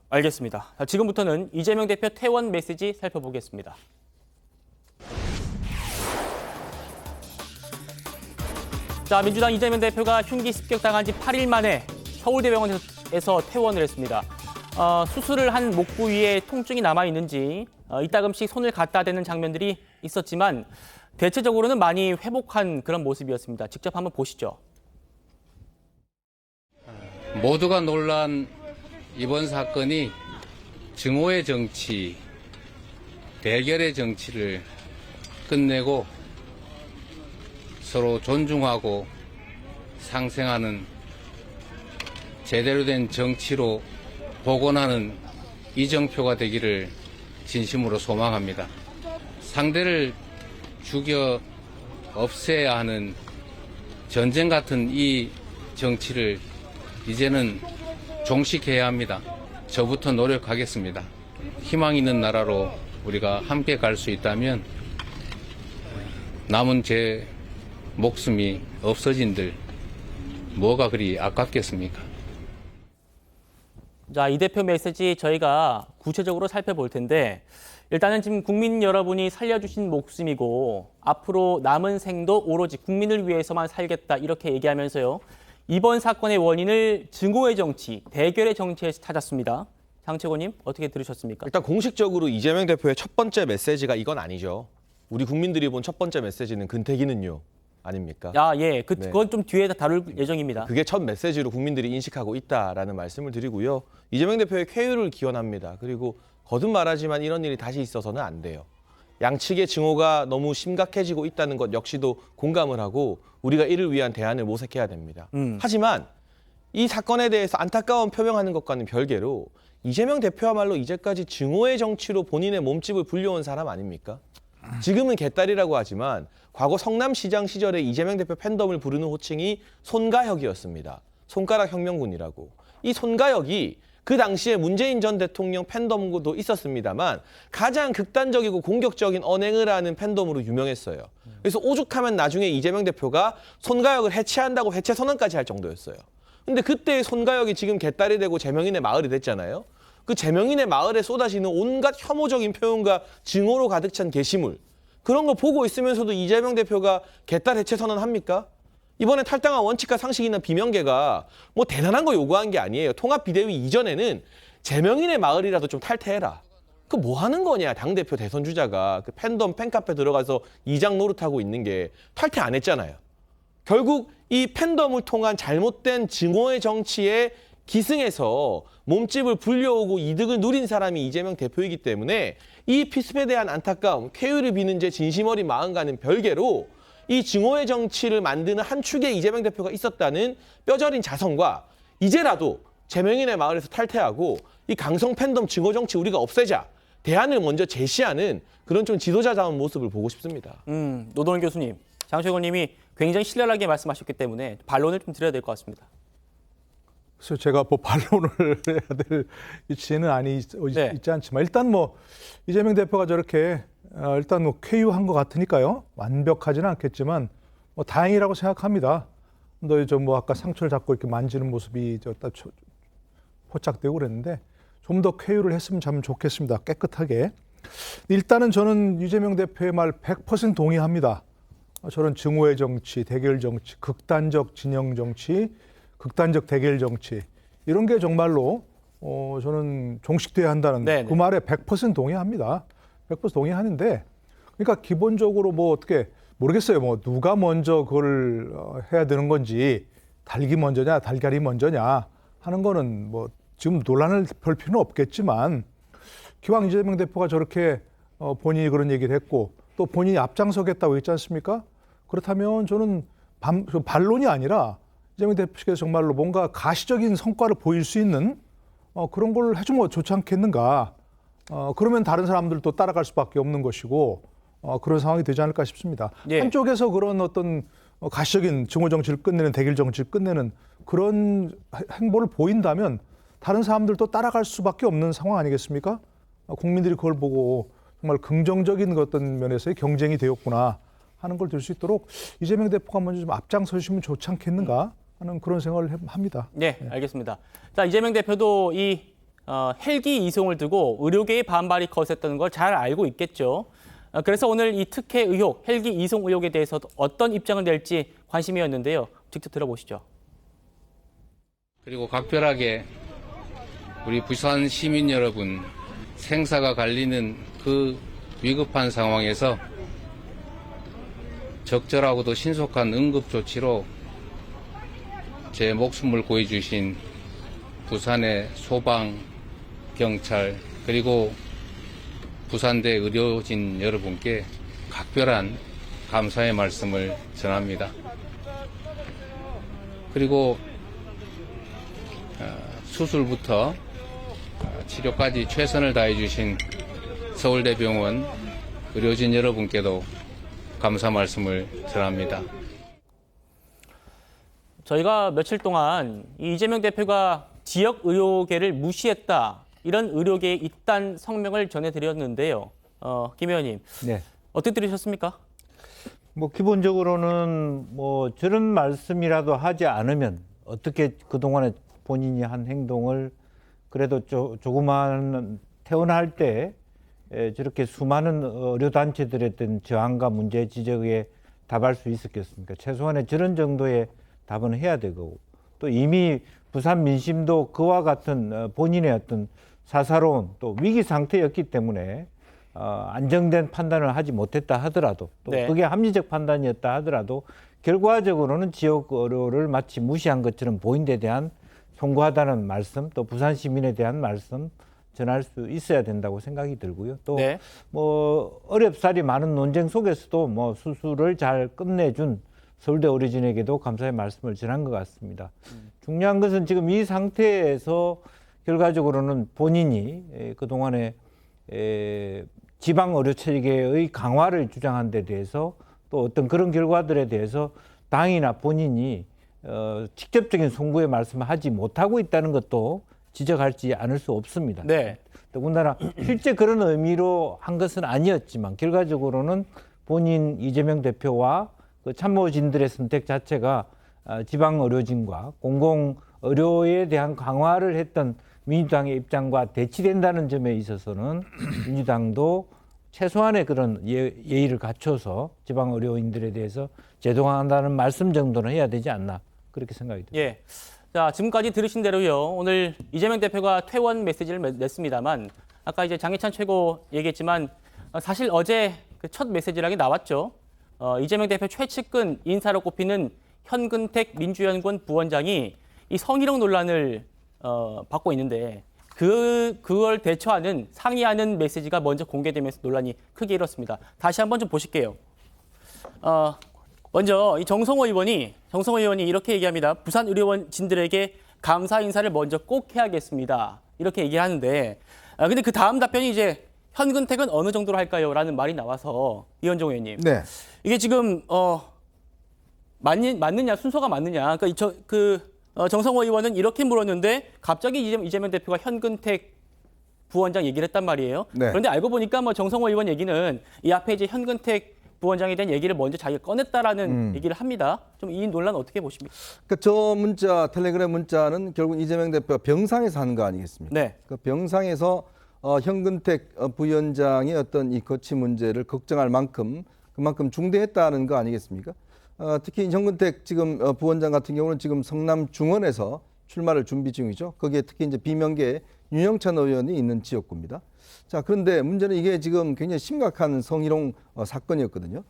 알겠습니다. 자, 지금부터는 이재명 대표 퇴원 메시지 살펴보겠습니다. 자, 민주당 이재명 대표가 흉기 습격당한 지 8일 만에 서울대병원에서 퇴원을 했습니다. 수술을 한 목 부위에 통증이 남아있는지 이따금씩 손을 갖다 대는 장면들이 있었지만 대체적으로는 많이 회복한 그런 모습이었습니다. 직접 한번 보시죠. 모두가 놀란 이번 사건이 증오의 정치, 대결의 정치를 끝내고 서로 존중하고 상생하는 제대로 된 정치로 복원하는 이정표가 되기를 진심으로 소망합니다. 상대를 죽여 없애야 하는 전쟁 같은 이 정치를 이제는 종식해야 합니다. 저부터 노력하겠습니다. 희망 있는 나라로 우리가 함께 갈 수 있다면 남은 제 목숨이 없어진들 뭐가 그리 아깝겠습니까? 자, 이 대표 메시지 저희가 구체적으로 살펴볼 텐데 일단은 지금 국민 여러분이 살려주신 목숨이고 앞으로 남은 생도 오로지 국민을 위해서만 살겠다 이렇게 얘기하면서요. 이번 사건의 원인을 증오의 정치, 대결의 정치에서 찾았습니다. 장채곤님 어떻게 들으셨습니까? 일단 공식적으로 이재명 대표의 첫 번째 메시지가 이건 아니죠. 우리 국민들이 본 첫 번째 메시지는 근태기는요. 아닙니까? 예. 그건 좀 뒤에 다룰 예정입니다. 그게 첫 메시지로 국민들이 인식하고 있다라는 말씀을 드리고요. 이재명 대표의 쾌유를 기원합니다. 그리고 거듭 말하지만 이런 일이 다시 있어서는 안 돼요. 양측의 증오가 너무 심각해지고 있다는 것 역시도 공감을 하고 우리가 이를 위한 대안을 모색해야 됩니다. 하지만 이 사건에 대해서 안타까움 표명하는 것과는 별개로 이재명 대표야말로 이제까지 증오의 정치로 본인의 몸집을 불려온 사람 아닙니까? 지금은 개딸이라고 하지만 과거 성남시장 시절에 이재명 대표 팬덤을 부르는 호칭이 손가혁이었습니다. 손가락 혁명군이라고. 이 손가혁이 그 당시에 문재인 전 대통령 팬덤도 있었습니다만 가장 극단적이고 공격적인 언행을 하는 팬덤으로 유명했어요. 그래서 오죽하면 나중에 이재명 대표가 손가혁을 해체한다고 해체 선언까지 할 정도였어요. 근데 그때의 손가혁이 지금 개딸이 되고 제명인의 마을이 됐잖아요. 그 제명인의 마을에 쏟아지는 온갖 혐오적인 표현과 증오로 가득 찬 게시물. 그런 거 보고 있으면서도 이재명 대표가 개딸 해체 선언합니까? 이번에 탈당한 원칙과 상식이나 비명계가 뭐 대단한 거 요구한 게 아니에요. 통합비대위 이전에는 제명인의 마을이라도 좀 탈퇴해라. 그 뭐 하는 거냐, 당대표 대선 주자가. 그 팬덤 팬카페 들어가서 이장 노릇하고 있는 게 탈퇴 안 했잖아요. 결국 이 팬덤을 통한 잘못된 증오의 정치에 기승해서 몸집을 불려오고 이득을 누린 사람이 이재명 대표이기 때문에 이 피습에 대한 안타까움, 쾌유를 비는 제 진심 어린 마음과는 별개로 이 증오의 정치를 만드는 한 축에 이재명 대표가 있었다는 뼈저린 자성과 이제라도 제명인의 마을에서 탈퇴하고 이 강성 팬덤 증오 정치 우리가 없애자, 대안을 먼저 제시하는 그런 좀 지도자다운 모습을 보고 싶습니다. 노동훈 교수님, 장최곤님이 굉장히 신랄하게 말씀하셨기 때문에 반론을 좀 드려야 될 것 같습니다. 그래서 제가 뭐 반론을 해야 될 위치는 있지 않지만 일단 뭐 이재명 대표가 저렇게 일단 뭐 쾌유한 것 같으니까요. 완벽하지는 않겠지만 뭐 다행이라고 생각합니다. 너 좀 뭐 아까 상처를 잡고 이렇게 만지는 모습이 포착되고 그랬는데 좀 더 쾌유를 했으면 참 좋겠습니다. 깨끗하게. 일단은 저는 이재명 대표의 말 100% 동의합니다. 저런 증오의 정치, 대결 정치, 극단적 진영 정치, 극단적 대결 정치 이런 게 정말로 저는 종식돼야 한다는 그 말에 100% 동의합니다. 100% 동의하는데 그러니까 기본적으로 뭐 어떻게 모르겠어요. 뭐 누가 먼저 그걸 해야 되는 건지 닭이 먼저냐 달걀이 먼저냐 하는 거는 뭐 지금 논란을 펼 필요는 없겠지만 기왕 이재명 대표가 저렇게 본인이 그런 얘기를 했고 또 본인이 앞장서겠다고 했지 않습니까? 그렇다면 저는 반론이 아니라 이재명 대표께서 정말로 뭔가 가시적인 성과를 보일 수 있는 그런 걸 해주면 좋지 않겠는가. 그러면 다른 사람들도 따라갈 수밖에 없는 것이고 그런 상황이 되지 않을까 싶습니다. 예. 한쪽에서 그런 어떤 가시적인 증오 정치를 끝내는 대결 정치를 끝내는 그런 행보를 보인다면 다른 사람들도 따라갈 수밖에 없는 상황 아니겠습니까? 국민들이 그걸 보고 정말 긍정적인 어떤 면에서의 경쟁이 되었구나 하는 걸 들 수 있도록 이재명 대표가 먼저 좀 앞장서주시면 좋지 않겠는가 하는 그런 생각을 합니다. 네, 알겠습니다. 자, 이재명 대표도 이 헬기 이송을 두고 의료계의 반발이 거셌다는 걸 잘 알고 있겠죠. 그래서 오늘 이 특혜 의혹, 헬기 이송 의혹에 대해서 어떤 입장을 낼지 관심이었는데요. 직접 들어보시죠. 그리고 각별하게 우리 부산 시민 여러분 생사가 갈리는 그 위급한 상황에서 적절하고도 신속한 응급 조치로 제 목숨을 구해주신 부산의 소방, 경찰, 그리고 부산대 의료진 여러분께 각별한 감사의 말씀을 전합니다. 그리고 수술부터 치료까지 최선을 다해주신 서울대병원 의료진 여러분께도 감사 말씀을 전합니다. 저희가 며칠 동안 이 이재명 대표가 지역 의료계를 무시했다. 이런 의료계의 이단 성명을 전해드렸는데요. 김 의원님, 네. 어떻게 들으셨습니까? 뭐 기본적으로는 뭐 저런 말씀이라도 하지 않으면 어떻게 그동안에 본인이 한 행동을 그래도 조그마한 퇴원할 때 저렇게 수많은 의료단체들의 어떤 저항과 문제 지적에 답할 수 있었겠습니까? 최소한의 저런 정도의 답은 해야 되고 또 이미 부산 민심도 그와 같은 본인의 어떤 사사로운 또 위기 상태였기 때문에 안정된 판단을 하지 못했다 하더라도 또 네. 그게 합리적 판단이었다 하더라도 결과적으로는 지역 의료를 마치 무시한 것처럼 보인 데 대한 송구하다는 말씀 또 부산 시민에 대한 말씀 전할 수 있어야 된다고 생각이 들고요. 또 네. 뭐 어렵사리 많은 논쟁 속에서도 뭐 수술을 잘 끝내준 서울대 의료진에게도 감사의 말씀을 전한 것 같습니다. 중요한 것은 지금 이 상태에서 결과적으로는 본인이 그동안에 지방 의료 체계의 강화를 주장한 데 대해서 또 어떤 그런 결과들에 대해서 당이나 본인이 직접적인 송구의 말씀을 하지 못하고 있다는 것도 지적하지 않을 수 없습니다. 네. 더군다나 실제 그런 의미로 한 것은 아니었지만 결과적으로는 본인 이재명 대표와 그 참모진들의 선택 자체가 지방 의료진과 공공 의료에 대한 강화를 했던 민주당의 입장과 대치된다는 점에 있어서는 민주당도 최소한의 그런 예의를 갖춰서 지방 의료인들에 대해서 제동한다는 말씀 정도는 해야 되지 않나 그렇게 생각이 듭니다. 예. 자, 지금까지 들으신 대로요. 오늘 이재명 대표가 퇴원 메시지를 냈습니다만 아까 이제 장해찬 최고 얘기했지만 사실 어제 그 첫 메시지랑이 나왔죠. 이재명 대표 최측근 인사로 꼽히는 현근택 민주연구원 부원장이 이 성희롱 논란을 받고 있는데 그걸 대처하는 상의하는 메시지가 먼저 공개되면서 논란이 크게 일었습니다. 다시 한번 좀 보실게요. 먼저 이 정성호 의원이 이렇게 얘기합니다. 부산 의료진들에게 감사 인사를 먼저 꼭 해야겠습니다. 이렇게 얘기하는데 근데 그 다음 답변이 이제 현근택은 어느 정도로 할까요? 라는 말이 나와서 이현종 의원님. 네. 이게 지금 맞느냐 순서가 맞느냐. 그러니까 정성호 의원은 이렇게 물었는데 갑자기 이재명 대표가 현근택 부원장 얘기를 했단 말이에요. 네. 그런데 알고 보니까 뭐 정성호 의원 얘기는 이 앞에 이제 현근택 부원장에 대한 얘기를 먼저 자기가 꺼냈다라는 얘기를 합니다. 좀 이 논란 어떻게 보십니까? 그러니까 저 문자, 텔레그램 문자는 결국 이재명 대표가 병상에서 한 거 아니겠습니까? 네. 그 병상에서 현근택 부위원장의 어떤 이 거취 문제를 걱정할 만큼 그만큼 중대했다는 거 아니겠습니까? 특히 현근택 지금 부원장 같은 경우는 지금 성남중원에서 출마를 준비 중이죠. 거기에 특히 이제 비명계 윤영찬 의원이 있는 지역구입니다. 자, 그런데 문제는 이게 지금 굉장히 심각한 성희롱 사건이었거든요.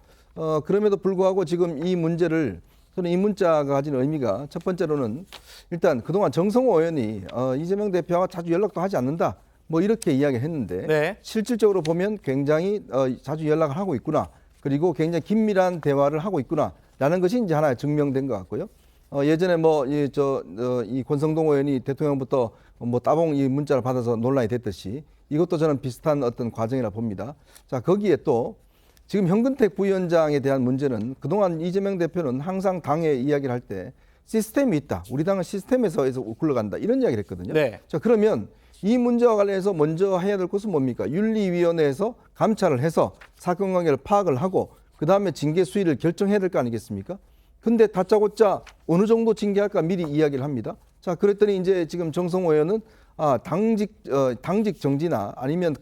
그럼에도 불구하고 지금 이 문제를 저는 이 문자가 가진 의미가 첫 번째로는 일단 그동안 정성호 의원이 이재명 대표와 자주 연락도 하지 않는다. 뭐 이렇게 이야기했는데 네. 실질적으로 보면 굉장히 자주 연락을 하고 있구나. 그리고 굉장히 긴밀한 대화를 하고 있구나라는 것이 이제 하나 증명된 것 같고요. 예전에 이 권성동 의원이 대통령부터 뭐 따봉 이 문자를 받아서 논란이 됐듯이 이것도 저는 비슷한 어떤 과정이라 봅니다. 자, 거기에 또 지금 현근택 부위원장에 대한 문제는 그동안 이재명 대표는 항상 당에 이야기를 할 때 시스템이 있다. 우리 당은 시스템에서 굴러간다. 이런 이야기를 했거든요. 네. 자, 그러면 이 문제와 관련해서 먼저 해야 될 것은 뭡니까? 윤리위원회에서 감찰을 해서 사건관계를 파악을 하고 그다음에 징계 수위를 결정해야 될 거 아니겠습니까? 근데 다짜고짜 어느 정도 징계할까 미리 이야기를 합니다. 자, 그랬더니 이제 지금 정성호 의원은 당직 정지나 아니면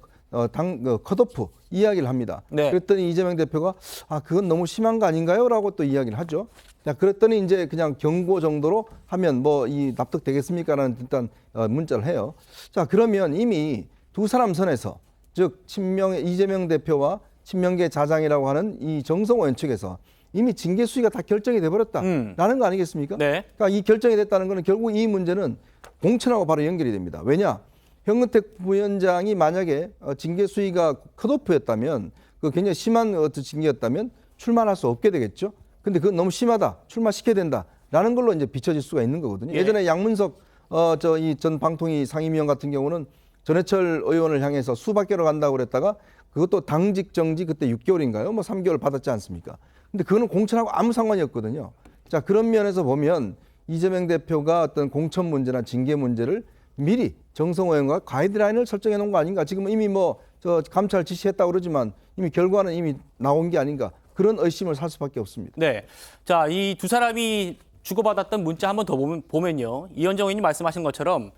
컷오프 이야기를 합니다. 네. 그랬더니 이재명 대표가 그건 너무 심한 거 아닌가요?라고 또 이야기를 하죠. 자, 그랬더니 이제 그냥 경고 정도로 하면 뭐 이 납득되겠습니까라는 일단 문자를 해요. 자, 그러면 이미 두 사람 선에서 즉 이재명 대표와 친명계 자장이라고 하는 이 정성호 의원 측에서 이미 징계 수위가 다 결정이 돼버렸다라는 거 아니겠습니까? 네. 그러니까 이 결정이 됐다는 것은 결국 이 문제는 공천하고 바로 연결이 됩니다. 왜냐? 현근택 부위원장이 만약에 징계 수위가 컷오프였다면 그 굉장히 심한 징계였다면 출마할 수 없게 되겠죠. 근데 그건 너무 심하다. 출마시켜야 된다라는 걸로 이제 비춰질 수가 있는 거거든요. 예. 예전에 양문석 이 전 방통위 상임위원 같은 경우는 전해철 의원을 향해서 수박 개로 간다고 그랬다가 그것도 당직 정지 그때 6개월인가요? 뭐 3개월 받았지 않습니까? 근데 그거는 공천하고 아무 상관이 없거든요. 자, 그런 면에서 보면 이재명 대표가 어떤 공천 문제나 징계 문제를 미리 정성호 의원과 가이드라인을 설정해 놓은 거 아닌가? 지금 이미 감찰 지시했다고 그러지만 이미 결과는 이미 나온 게 아닌가? 그런 의심을 살 수밖에 없습니다. 네. 자, 이 두 사람이 주고받았던 문자 한번 더 보면요. 이현정 의원님 말씀하신 것처럼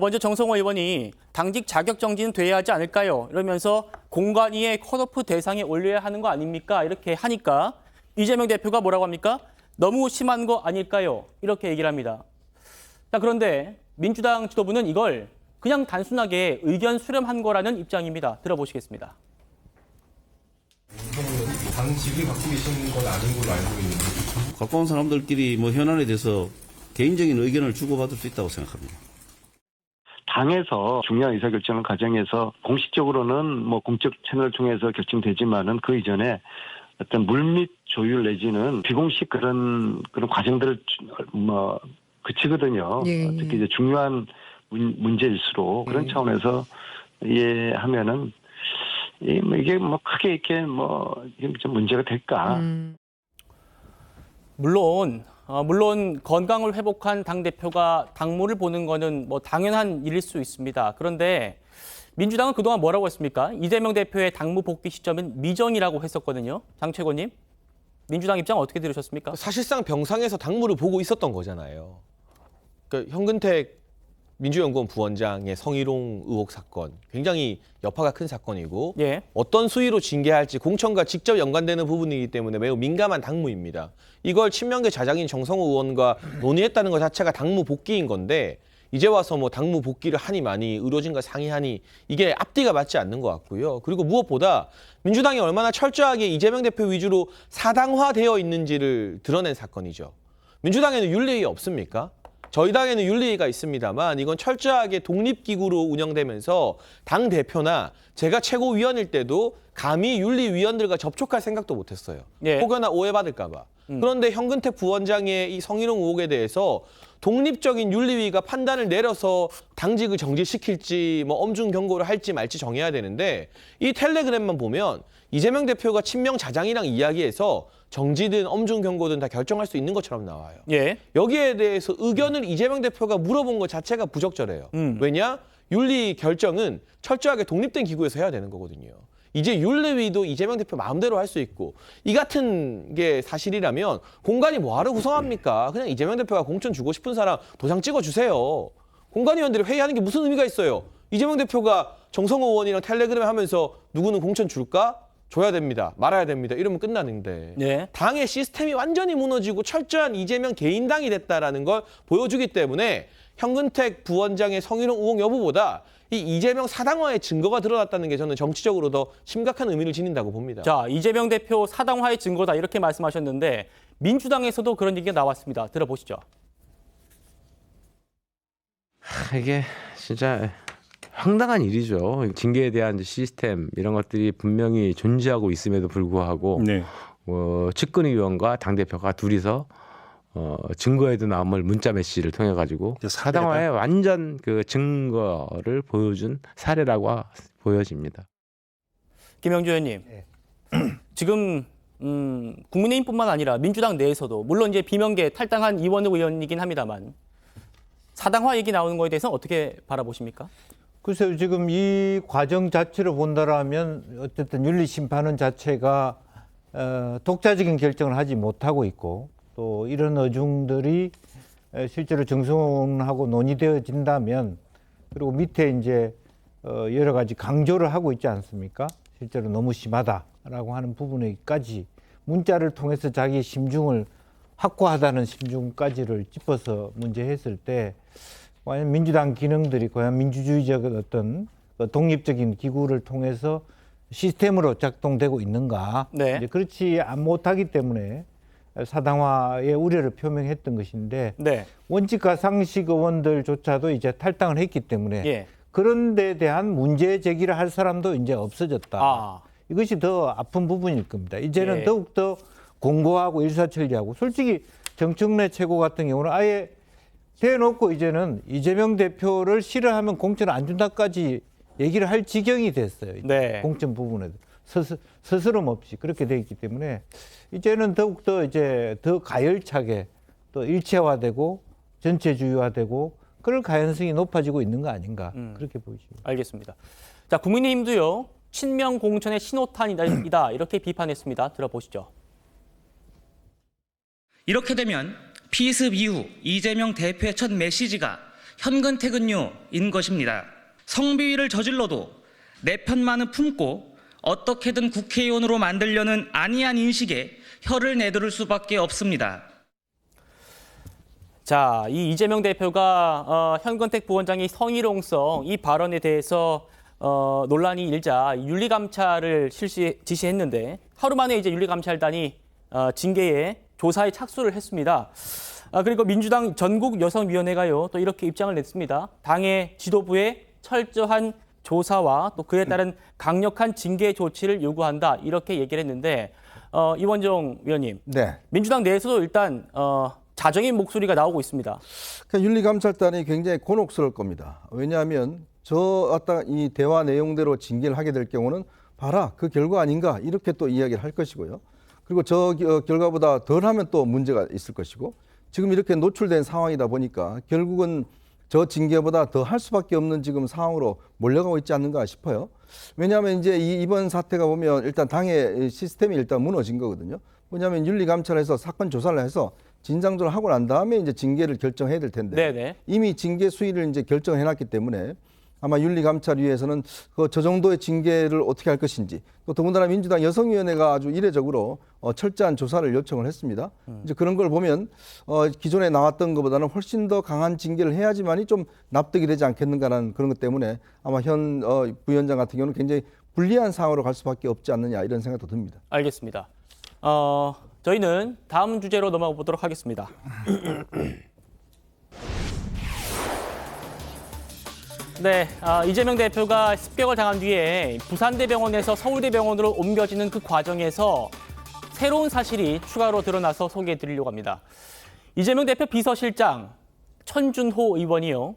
먼저 정성호 의원이 당직 자격 정지는 돼야 하지 않을까요? 이러면서 공관위의 컷오프 대상에 올려야 하는 거 아닙니까? 이렇게 하니까 이재명 대표가 뭐라고 합니까? 너무 심한 거 아닐까요? 이렇게 얘기를 합니다. 자, 그런데 민주당 지도부는 이걸 그냥 단순하게 의견 수렴한 거라는 입장입니다. 들어보시겠습니다. 당직을 갖고 계시는 건 아닌 걸로 알고 있는데 가까운 사람들끼리 뭐 현안에 대해서 개인적인 의견을 주고받을 수 있다고 생각합니다. 당에서 중요한 의사결정 과정에서 공식적으로는 뭐 공적 채널을 통해서 결정되지만은 그 이전에 어떤 물밑 조율 내지는 비공식 그런 과정들을 그치거든요. 예. 특히 이제 중요한 문제일수록 그런 차원에서 이해하면은 이게 뭐 크게 이렇게 이게 좀 문제가 될까? 물론 건강을 회복한 당대표가 당무를 보는 거는 뭐 당연한 일일 수 있습니다. 그런데 민주당은 그동안 뭐라고 했습니까? 이재명 대표의 당무 복귀 시점은 미정이라고 했었거든요. 장 최고님, 민주당 입장 어떻게 들으셨습니까? 사실상 병상에서 당무를 보고 있었던 거잖아요. 그러니까 현근택 민주연구원 부원장의 성희롱 의혹 사건 굉장히 여파가 큰 사건이고 예. 어떤 수위로 징계할지 공천과 직접 연관되는 부분이기 때문에 매우 민감한 당무입니다. 이걸 친명계 자장인 정성호 의원과 논의했다는 것 자체가 당무 복귀인 건데 이제 와서 뭐 당무 복귀를 하니 많이 의료진과 상의하니 이게 앞뒤가 맞지 않는 것 같고요. 그리고 무엇보다 민주당이 얼마나 철저하게 이재명 대표 위주로 사당화되어 있는지를 드러낸 사건이죠. 민주당에는 윤리위 없습니까? 저희 당에는 윤리위가 있습니다만 이건 철저하게 독립기구로 운영되면서 당대표나 제가 최고위원일 때도 감히 윤리위원들과 접촉할 생각도 못했어요. 예. 혹여나 오해받을까 봐. 그런데 현근택 부원장의 이 성희롱 의혹에 대해서 독립적인 윤리위가 판단을 내려서 당직을 정지시킬지 뭐 엄중 경고를 할지 말지 정해야 되는데 이 텔레그램만 보면 이재명 대표가 친명 자장이랑 이야기해서 정지든 엄중 경고든 다 결정할 수 있는 것처럼 나와요. 예. 여기에 대해서 의견을 이재명 대표가 물어본 것 자체가 부적절해요. 왜냐? 윤리 결정은 철저하게 독립된 기구에서 해야 되는 거거든요. 이제 윤리위도 이재명 대표 마음대로 할 수 있고 이 같은 게 사실이라면 공관위 뭐하러 구성합니까? 그냥 이재명 대표가 공천 주고 싶은 사람 도장 찍어주세요. 공관위원들이 회의하는 게 무슨 의미가 있어요? 이재명 대표가 정성호 의원이랑 텔레그램 하면서 누구는 공천 줄까? 줘야 됩니다. 말아야 됩니다. 이러면 끝나는데 네. 당의 시스템이 완전히 무너지고 철저한 이재명 개인당이 됐다라는 걸 보여주기 때문에 현근택 부원장의 성희롱 의혹 여부보다 이 이재명 사당화의 증거가 드러났다는 게 저는 정치적으로 더 심각한 의미를 지닌다고 봅니다. 자, 이재명 대표 사당화의 증거다 이렇게 말씀하셨는데 민주당에서도 그런 얘기가 나왔습니다. 들어보시죠. 이게 진짜 황당한 일이죠. 징계에 대한 시스템 이런 것들이 분명히 존재하고 있음에도 불구하고 네. 측근의원과 당대표가 둘이서 증거에도 남을 문자 메시지를 통해 가지고 사당화의 완전 그 증거를 보여준 사례라고 보여집니다. 김영주 의원님. 지금 국민의힘뿐만 아니라 민주당 내에서도 물론 이제 비명계 탈당한 이원우 의원이긴 합니다만 사당화 얘기 나오는 거에 대해서는 어떻게 바라보십니까? 글쎄요, 지금 이 과정 자체를 본다라면 어쨌든 윤리심판원 자체가 독자적인 결정을 하지 못하고 있고 또 이런 어중들이 실제로 정성하고 논의되어진다면 그리고 밑에 이제 여러 가지 강조를 하고 있지 않습니까? 실제로 너무 심하다라고 하는 부분에까지 문자를 통해서 자기 심중을 확고하다는 심중까지를 짚어서 문제했을 때 과연 민주당 기능들이 과연 민주주의적 어떤 독립적인 기구를 통해서 시스템으로 작동되고 있는가? 네. 이제 그렇지 못하기 때문에 사당화의 우려를 표명했던 것인데 네. 원칙과 상식 의원들조차도 이제 탈당을 했기 때문에 예. 그런 데 대한 문제 제기를 할 사람도 이제 없어졌다. 이것이 더 아픈 부분일 겁니다. 이제는 예. 더욱더 공고하고 일사천리하고 솔직히 정청래 최고 같은 경우는 아예 대놓고 이제는 이재명 대표를 싫어하면 공천 안 준다까지 얘기를 할 지경이 됐어요. 네. 공천 부분에도 스스럼 없이 그렇게 돼 있기 때문에 이제는 더욱더 이제 더 가열차게 또 일체화되고 전체주의화되고 그럴 가능성이 높아지고 있는 거 아닌가 그렇게 보이십니다. 알겠습니다. 자, 국민의힘도요. 친명 공천의 신호탄이다 이렇게 비판했습니다. 들어보시죠. 이렇게 되면 피습 이후 이재명 대표의 첫 메시지가 현근택은요인 것입니다. 성비위를 저질러도 내 편만은 품고 어떻게든 국회의원으로 만들려는 안이한 인식에 혀를 내두를 수밖에 없습니다. 자, 이 이재명 대표가 현근택 부원장의 성희롱성 이 발언에 대해서 논란이 일자 윤리감찰을 지시했는데 하루 만에 이제 윤리감찰단이 징계에 조사에 착수를 했습니다. 그리고 민주당 전국여성위원회가요 또 이렇게 입장을 냈습니다. 당의 지도부에 철저한 조사와 또 그에 따른 강력한 징계 조치를 요구한다 이렇게 얘기를 했는데 이원종 위원님, 네. 민주당 내에서도 일단 자정의 목소리가 나오고 있습니다. 그러니까 윤리감찰단이 굉장히 곤혹스러울 겁니다. 왜냐하면 이 대화 내용대로 징계를 하게 될 경우는 봐라 그 결과 아닌가 이렇게 또 이야기를 할 것이고요. 그리고 저 결과보다 덜하면 또 문제가 있을 것이고 지금 이렇게 노출된 상황이다 보니까 결국은 저 징계보다 더 할 수밖에 없는 지금 상황으로 몰려가고 있지 않는가 싶어요. 왜냐하면 이제 이번 사태가 보면 일단 당의 시스템이 일단 무너진 거거든요. 뭐냐면 윤리감찰에서 사건 조사를 해서 진상조사를 하고 난 다음에 이제 징계를 결정해야 될 텐데 네네. 이미 징계 수위를 이제 결정해놨기 때문에 아마 윤리감찰위에서는 저 정도의 징계를 어떻게 할 것인지 또 더군다나 민주당 여성위원회가 아주 이례적으로 철저한 조사를 요청을 했습니다. 이제 그런 걸 보면 기존에 나왔던 것보다는 훨씬 더 강한 징계를 해야지만이 좀 납득이 되지 않겠는가라는 그런 것 때문에 아마 현 부위원장 같은 경우는 굉장히 불리한 상황으로 갈 수밖에 없지 않느냐 이런 생각도 듭니다. 알겠습니다. 저희는 다음 주제로 넘어가 보도록 하겠습니다. 네, 이재명 대표가 습격을 당한 뒤에 부산대병원에서 서울대병원으로 옮겨지는 그 과정에서 새로운 사실이 추가로 드러나서 소개해드리려고 합니다. 이재명 대표 비서실장 천준호 의원이요.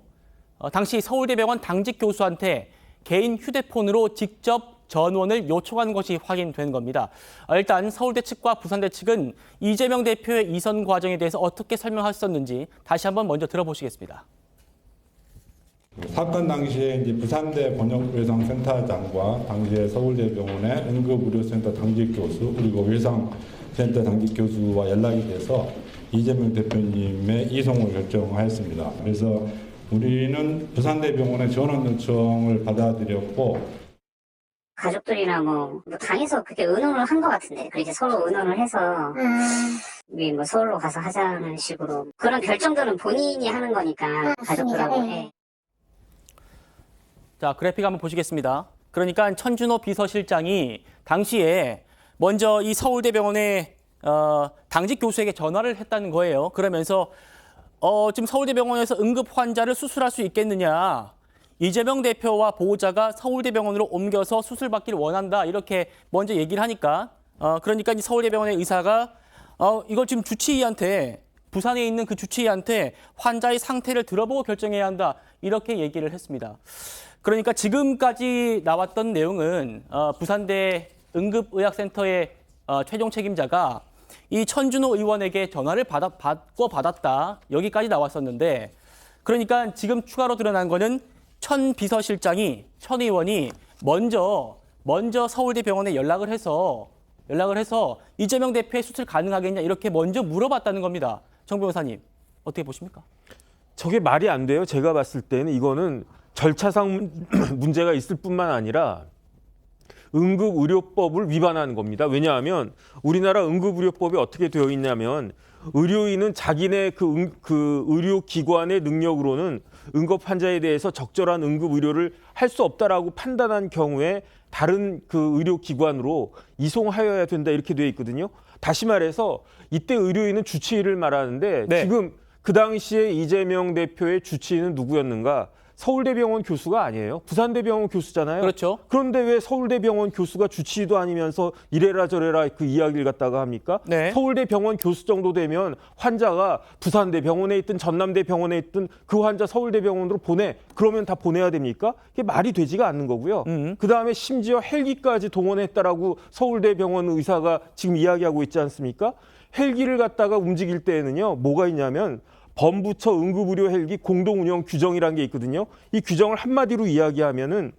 당시 서울대병원 당직 교수한테 개인 휴대폰으로 직접 전원을 요청한 것이 확인된 겁니다. 일단 서울대 측과 부산대 측은 이재명 대표의 이선 과정에 대해서 어떻게 설명했었는지 다시 한번 먼저 들어보시겠습니다. 사건 당시에 이제 부산대 번역외상센터장과 당시에 서울대병원의 응급의료센터 당직 교수 그리고 외상센터 당직 교수와 연락이 돼서 이재명 대표님의 이송을 결정하였습니다. 그래서 우리는 부산대병원의 전원 요청을 받아들였고 가족들이나 뭐 당에서 그렇게 의논을 한 것 같은데 그렇게 서로 의논을 해서 우리 뭐 서울로 가서 하자는 식으로 그런 결정들은 본인이 하는 거니까 가족들하고 해. 자, 그래픽 한번 보시겠습니다. 그러니까 천준호 비서실장이 당시에 먼저 이 서울대병원의 당직 교수에게 전화를 했다는 거예요. 그러면서 지금 서울대병원에서 응급 환자를 수술할 수 있겠느냐. 이재명 대표와 보호자가 서울대병원으로 옮겨서 수술받기를 원한다. 이렇게 먼저 얘기를 하니까 그러니까 이 서울대병원의 의사가 이걸 지금 주치의한테 부산에 있는 그 주치의한테 환자의 상태를 들어보고 결정해야 한다. 이렇게 얘기를 했습니다. 그러니까 지금까지 나왔던 내용은 부산대 응급의학센터의 최종 책임자가 이 천준호 의원에게 전화를 받았다. 여기까지 나왔었는데 그러니까 지금 추가로 드러난 거는 천 비서실장이 천 의원이 먼저 서울대병원에 연락을 해서 이재명 대표의 수술 가능하겠냐 이렇게 먼저 물어봤다는 겁니다. 정 변호사님 어떻게 보십니까? 저게 말이 안 돼요. 제가 봤을 때는 이거는 절차상 문제가 있을 뿐만 아니라 응급의료법을 위반하는 겁니다. 왜냐하면 우리나라 응급의료법이 어떻게 되어 있냐면 의료인은 자기네 그 의료기관의 능력으로는 응급 환자에 대해서 적절한 응급의료를 할 수 없다라고 판단한 경우에 다른 그 의료기관으로 이송하여야 된다 이렇게 되어 있거든요. 다시 말해서 이때 의료인은 주치의를 말하는데 네. 지금 그 당시에 이재명 대표의 주치의는 누구였는가? 서울대병원 교수가 아니에요. 부산대병원 교수잖아요. 그렇죠. 그런데 왜 서울대병원 교수가 주치의도 아니면서 이래라 저래라 그 이야기를 갖다가 합니까? 네. 서울대병원 교수 정도 되면 환자가 부산대병원에 있든 전남대병원에 있든 그 환자 서울대병원으로 보내. 그러면 다 보내야 됩니까? 이게 말이 되지가 않는 거고요. 그다음에 심지어 헬기까지 동원했다라고 서울대병원 의사가 지금 이야기하고 있지 않습니까? 헬기를 갖다가 움직일 때에는요. 뭐가 있냐면 범부처 응급의료 헬기 공동운영 규정이라는 게 있거든요. 이 규정을 한마디로 이야기하면은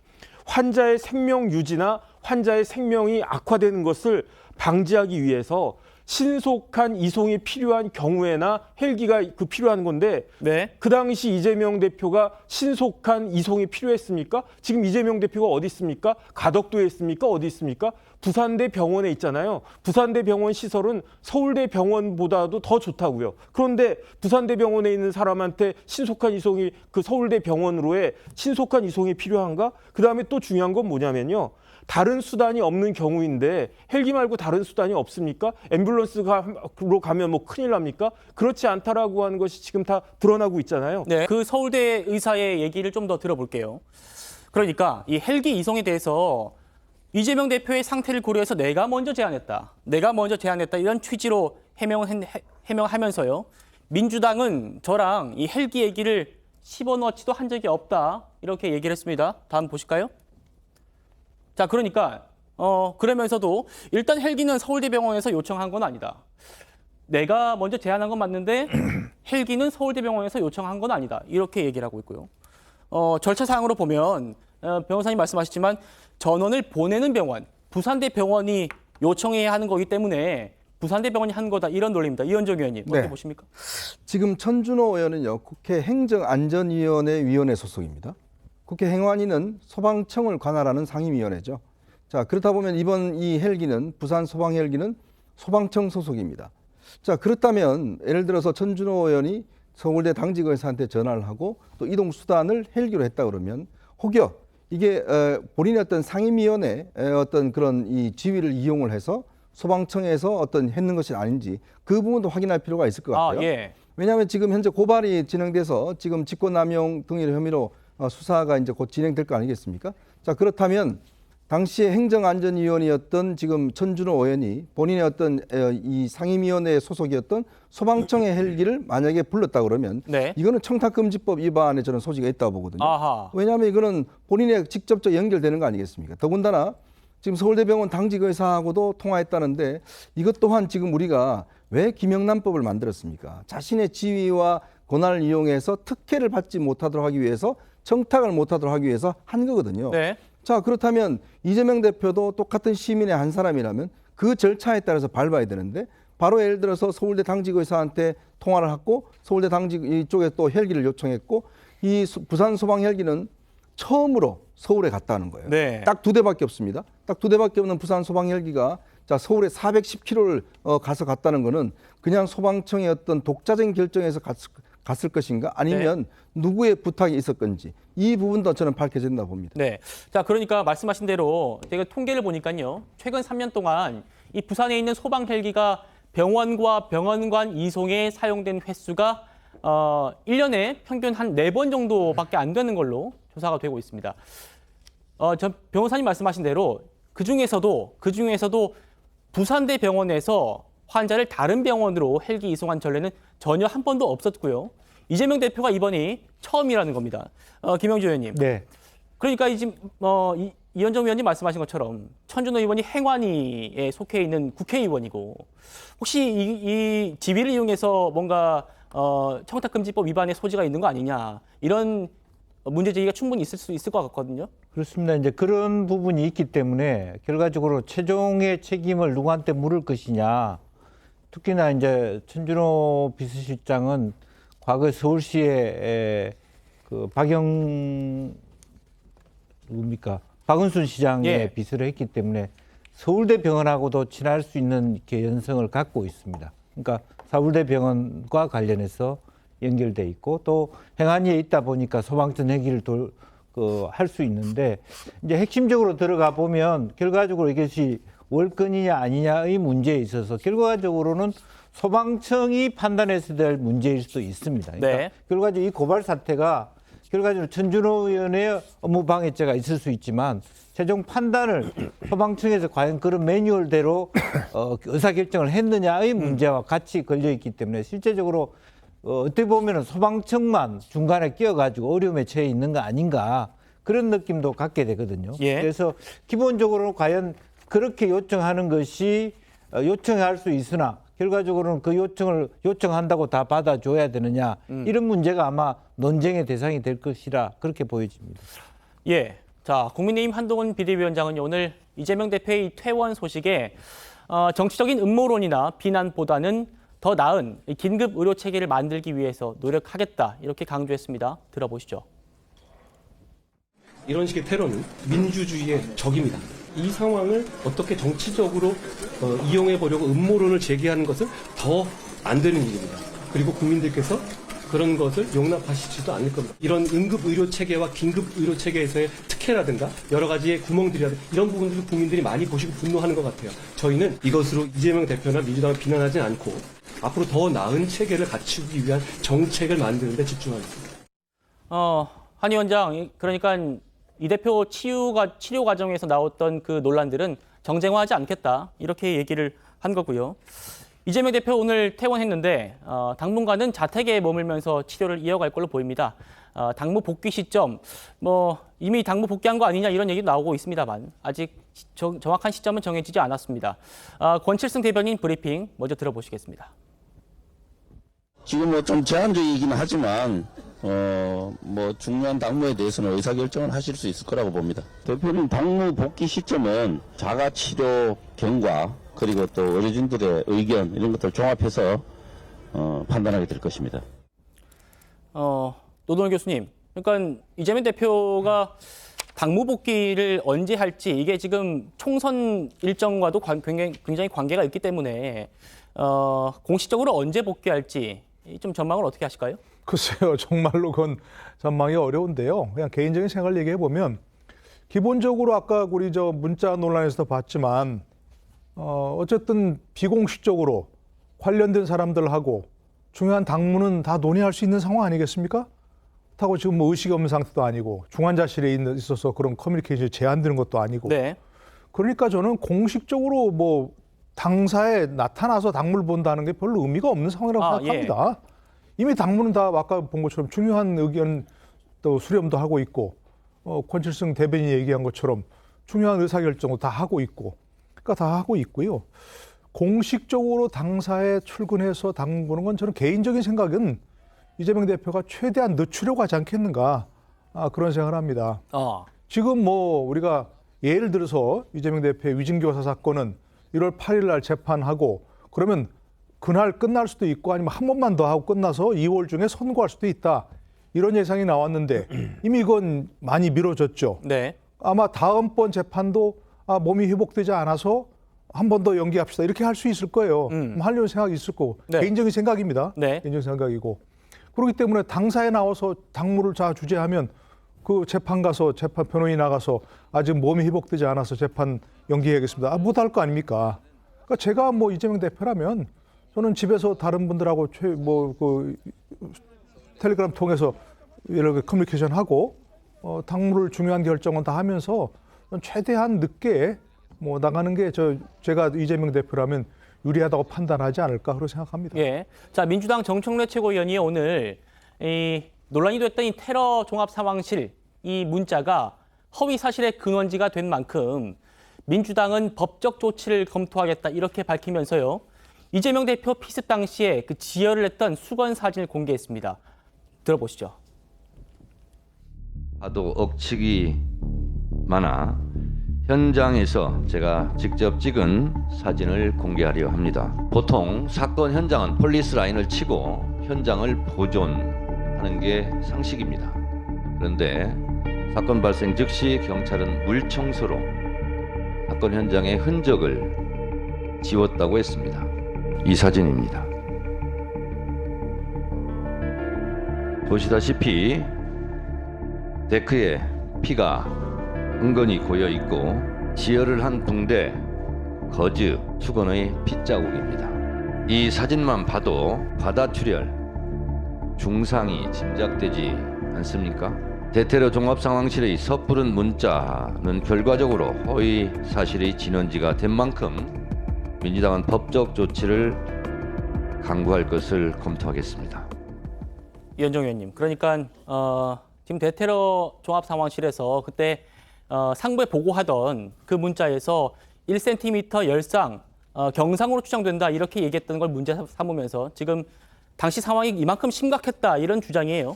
환자의 생명 유지나 환자의 생명이 악화되는 것을 방지하기 위해서 신속한 이송이 필요한 경우에나 헬기가 필요한 건데 네. 그 당시 이재명 대표가 신속한 이송이 필요했습니까? 지금 이재명 대표가 어디 있습니까? 가덕도에 있습니까? 어디 있습니까? 부산대 병원에 있잖아요. 부산대 병원 시설은 서울대 병원보다도 더 좋다고요. 그런데 부산대 병원에 있는 사람한테 신속한 이송이 그 서울대 병원으로의 신속한 이송이 필요한가? 그다음에 또 중요한 건 뭐냐면요. 다른 수단이 없는 경우인데 헬기 말고 다른 수단이 없습니까? 앰뷸런스로 가면 뭐 큰일 납니까? 그렇지 않다라고 하는 것이 지금 다 드러나고 있잖아요. 네, 그 서울대 의사의 얘기를 좀 더 들어볼게요. 그러니까 이 헬기 이송에 대해서 이재명 대표의 상태를 고려해서 내가 먼저 제안했다 이런 취지로 해명하면서요. 민주당은 저랑 이 헬기 얘기를 씹어넣지도 한 적이 없다 이렇게 얘기를 했습니다. 다음 보실까요? 자, 그러니까 그러면서도 일단 헬기는 서울대병원에서 요청한 건 아니다. 내가 먼저 제안한 건 맞는데 헬기는 서울대병원에서 요청한 건 아니다. 이렇게 얘기를 하고 있고요. 절차상으로 보면 변호사님 말씀하셨지만 전원을 보내는 병원, 부산대병원이 요청해야 하는 거기 때문에 부산대병원이 한 거다. 이런 논리입니다. 이현정 의원님 어떻게 보십니까? 지금 천준호 의원은요. 국회 행정안전위원회 위원회 소속입니다. 국회 행안위는 소방청을 관할하는 상임위원회죠. 자, 그렇다 보면 이번 이 헬기는 부산 소방 헬기는 소방청 소속입니다. 자, 그렇다면 예를 들어서 천준호 의원이 서울대 당직의사한테 전화를 하고 또 이동 수단을 헬기로 했다 그러면 혹여 이게 본인의 어떤 상임위원회 어떤 그런 이 지위를 이용을 해서 소방청에서 어떤 했는 것이 아닌지 그 부분도 확인할 필요가 있을 것 같아요. 예. 왜냐하면 지금 현재 고발이 진행돼서 지금 직권남용 등의 혐의로 수사가 이제 곧 진행될 거 아니겠습니까? 자, 그렇다면 당시에 행정안전위원이었던 지금 천준호 의원이 본인의 어떤 이 상임위원회 소속이었던 소방청의 헬기를 만약에 불렀다 그러면 이거는 청탁금지법 위반에 저는 소지가 있다고 보거든요. 아하. 왜냐하면 이거는 본인의 직접적 연결되는 거 아니겠습니까? 더군다나 지금 서울대병원 당직의사하고도 통화했다는데 이것 또한 지금 우리가 왜 김영란법을 만들었습니까? 자신의 지위와 권한을 이용해서 특혜를 받지 못하도록 하기 위해서 청탁을 못하도록 하기 위해서 한 거거든요. 네. 자, 그렇다면 이재명 대표도 똑같은 시민의 한 사람이라면 그 절차에 따라서 밟아야 되는데 바로 예를 들어서 서울대 당직의사한테 통화를 하고 서울대 당직 이쪽에 또 헬기를 요청했고 이 부산 소방 헬기는 처음으로 서울에 갔다는 거예요. 네. 딱 2대밖에 없습니다. 딱 2대밖에 없는 부산 소방 헬기가 자, 서울에 410km를 가서 갔다는 거는 그냥 소방청의 어떤 독자적인 결정에서 갔을 것인가 아니면 누구의 부탁이 있을 건지 이 부분도 저는 밝혀진다고 봅니다. 네. 자, 그러니까 말씀하신 대로 제가 통계를 보니까요. 최근 3년 동안 이 부산에 있는 소방 헬기가 병원과 병원간 이송에 사용된 횟수가 1년에 평균 한 4번 정도밖에 안 되는 걸로 조사가 되고 있습니다. 전 변호사님 말씀하신 대로 그중에서도 부산대 병원에서 환자를 다른 병원으로 헬기 이송한 전례는 전혀 한 번도 없었고요. 이재명 대표가 이번이 처음이라는 겁니다. 김영주 의원님. 네. 그러니까 지금 이현정 위원님 말씀하신 것처럼 천준호 의원이 행안위에 속해 있는 국회의원이고 혹시 이 지위를 이용해서 뭔가 청탁금지법 위반의 소지가 있는 거 아니냐 이런 문제 제기가 충분히 있을 수 있을 것 같거든요. 그렇습니다. 이제 그런 부분이 있기 때문에 결과적으로 최종의 책임을 누구한테 물을 것이냐. 특히나 이제 천준호 비서실장은 과거 서울시에 그 박은순 시장의 비서를 했기 때문에 서울대병원하고도 친할 수 있는 이렇게 연성을 갖고 있습니다. 그러니까 서울대병원과 관련해서 연결돼 있고 또 행안위에 있다 보니까 소방청 회기를 할 수 있는데 이제 핵심적으로 들어가 보면 결과적으로 이것이 월권이냐 아니냐의 문제에 있어서 결과적으로는 소방청이 판단해서 될 문제일 수도 있습니다. 그러니까 결과적으로 이 고발 사태가 결과적으로 천준호 의원의 업무방해죄가 있을 수 있지만 최종 판단을 소방청에서 과연 그런 매뉴얼대로 의사결정을 했느냐의 문제와 같이 걸려있기 때문에 실제적으로 어떻게 보면 소방청만 중간에 끼어가지고 어려움에 처해 있는 거 아닌가 그런 느낌도 갖게 되거든요. 그래서 기본적으로 과연 그렇게 요청하는 것이 요청할 수 있으나 결과적으로는 그 요청을 요청한다고 다 받아줘야 되느냐 이런 문제가 아마 논쟁의 대상이 될 것이라 그렇게 보여집니다. 예, 자 국민의힘 한동훈 비대위원장은 오늘 이재명 대표의 퇴원 소식에 정치적인 음모론이나 비난보다는 더 나은 긴급 의료 체계를 만들기 위해서 노력하겠다 이렇게 강조했습니다. 들어보시죠. 이런 식의 테러는 민주주의의 적입니다. 이 상황을 어떻게 정치적으로 이용해 보려고 음모론을 제기하는 것은 더 안 되는 일입니다. 그리고 국민들께서 그런 것을 용납하시지도 않을 겁니다. 이런 응급 의료 체계와 긴급 의료 체계에서의 특혜라든가 여러 가지의 구멍들이라든가 이런 부분들을 국민들이 많이 보시고 분노하는 것 같아요. 저희는 이것으로 이재명 대표나 민주당을 비난하지 않고 앞으로 더 나은 체계를 갖추기 위한 정책을 만드는 데 집중하겠습니다. 한 위원장, 그러니까 이 대표 치료 과정에서 나왔던 그 논란들은 정쟁화하지 않겠다 이렇게 얘기를 한 거고요. 이재명 대표 오늘 퇴원했는데 당분간은 자택에 머물면서 치료를 이어갈 걸로 보입니다. 당무 복귀 시점, 이미 당무 복귀한 거 아니냐 이런 얘기도 나오고 있습니다만 아직 정확한 시점은 정해지지 않았습니다. 권칠승 대변인 브리핑 먼저 들어보시겠습니다. 지금 좀 제한적이긴 하지만 중요한 당무에 대해서는 의사결정을 하실 수 있을 거라고 봅니다. 대표님 당무 복귀 시점은 자가치료 경과 그리고 또 의료진들의 의견 이런 것들 종합해서 판단하게 될 것입니다. 노동현 교수님, 그러니까 이재명 대표가 당무 복귀를 언제 할지 이게 지금 총선 일정과도 굉장히 관계가 있기 때문에 공식적으로 언제 복귀할지 좀 전망을 어떻게 하실까요? 글쎄요, 정말로 그건 전망이 어려운데요. 그냥 개인적인 생각을 얘기해 보면 기본적으로 아까 우리 문자 논란에서도 봤지만 어쨌든 비공식적으로 관련된 사람들하고 중요한 당무는 다 논의할 수 있는 상황 아니겠습니까? 그렇다고 지금 의식이 없는 상태도 아니고 중환자실에 있어서 그런 커뮤니케이션이 제한되는 것도 아니고. 그러니까 저는 공식적으로 당사에 나타나서 당무를 본다는 게 별로 의미가 없는 상황이라고 생각합니다. 이미 당무는 다 아까 본 것처럼 중요한 의견 또 수렴도 하고 있고 권칠승 대변인이 얘기한 것처럼 중요한 의사결정도 다 하고 있고 그러니까 다 하고 있고요. 공식적으로 당사에 출근해서 당 보는 건 저는 개인적인 생각은 이재명 대표가 최대한 늦추려고 하지 않겠는가 그런 생각을 합니다. 지금 우리가 예를 들어서 이재명 대표의 위증교사 사건은 1월 8일 날 재판하고 그러면 그날 끝날 수도 있고 아니면 한 번만 더 하고 끝나서 2월 중에 선고할 수도 있다. 이런 예상이 나왔는데 이미 이건 많이 미뤄졌죠. 아마 다음번 재판도 몸이 회복되지 않아서 한 번 더 연기합시다. 이렇게 할 수 있을 거예요. 하려는 생각이 있을 거고. 개인적인 생각입니다. 개인적인 생각이고. 그렇기 때문에 당사에 나와서 당무를 주재하면 그 재판 가서 변호인이 나가서 아직 몸이 회복되지 않아서 재판 연기해야겠습니다. 못할 거 아닙니까? 그러니까 제가 이재명 대표라면 저는 집에서 다른 분들하고 텔레그램 통해서 이렇게 커뮤니케이션 하고 당무를 중요한 결정은 다 하면서 최대한 늦게 나가는 게 제가 이재명 대표라면 유리하다고 판단하지 않을까 그렇게 생각합니다. 자, 민주당 정청래 최고위원이 오늘 이 논란이 됐던 이 테러 종합 상황실 이 문자가 허위 사실의 근원지가 된 만큼 민주당은 법적 조치를 검토하겠다 이렇게 밝히면서요. 이재명 대표 피습 당시에 그 지혈을 했던 수건 사진을 공개했습니다. 들어보시죠. 하도 억측이 많아 현장에서 제가 직접 찍은 사진을 공개하려 합니다. 보통 사건 현장은 폴리스 라인을 치고 현장을 보존하는 게 상식입니다. 그런데 사건 발생 즉시 경찰은 물청소로 사건 현장의 흔적을 지웠다고 했습니다. 이 사진입니다. 보시다시피 데크에 피가 은근히 고여 있고 지혈을 한 붕대, 거즈, 수건의 핏자국입니다. 이 사진만 봐도 과다출혈, 중상이 짐작되지 않습니까? 대테러 종합상황실의 섣부른 문자는 결과적으로 허위 사실의 진원지가 된 만큼 민주당은 법적 조치를 강구할 것을 검토하겠습니다. 이현정 의원님, 그러니까 지금 대테러 종합상황실에서 그때 상부에 보고하던 그 문자에서 1cm 열상, 경상으로 추정된다 이렇게 얘기했던 걸 문제 삼으면서 지금 당시 상황이 이만큼 심각했다 이런 주장이에요.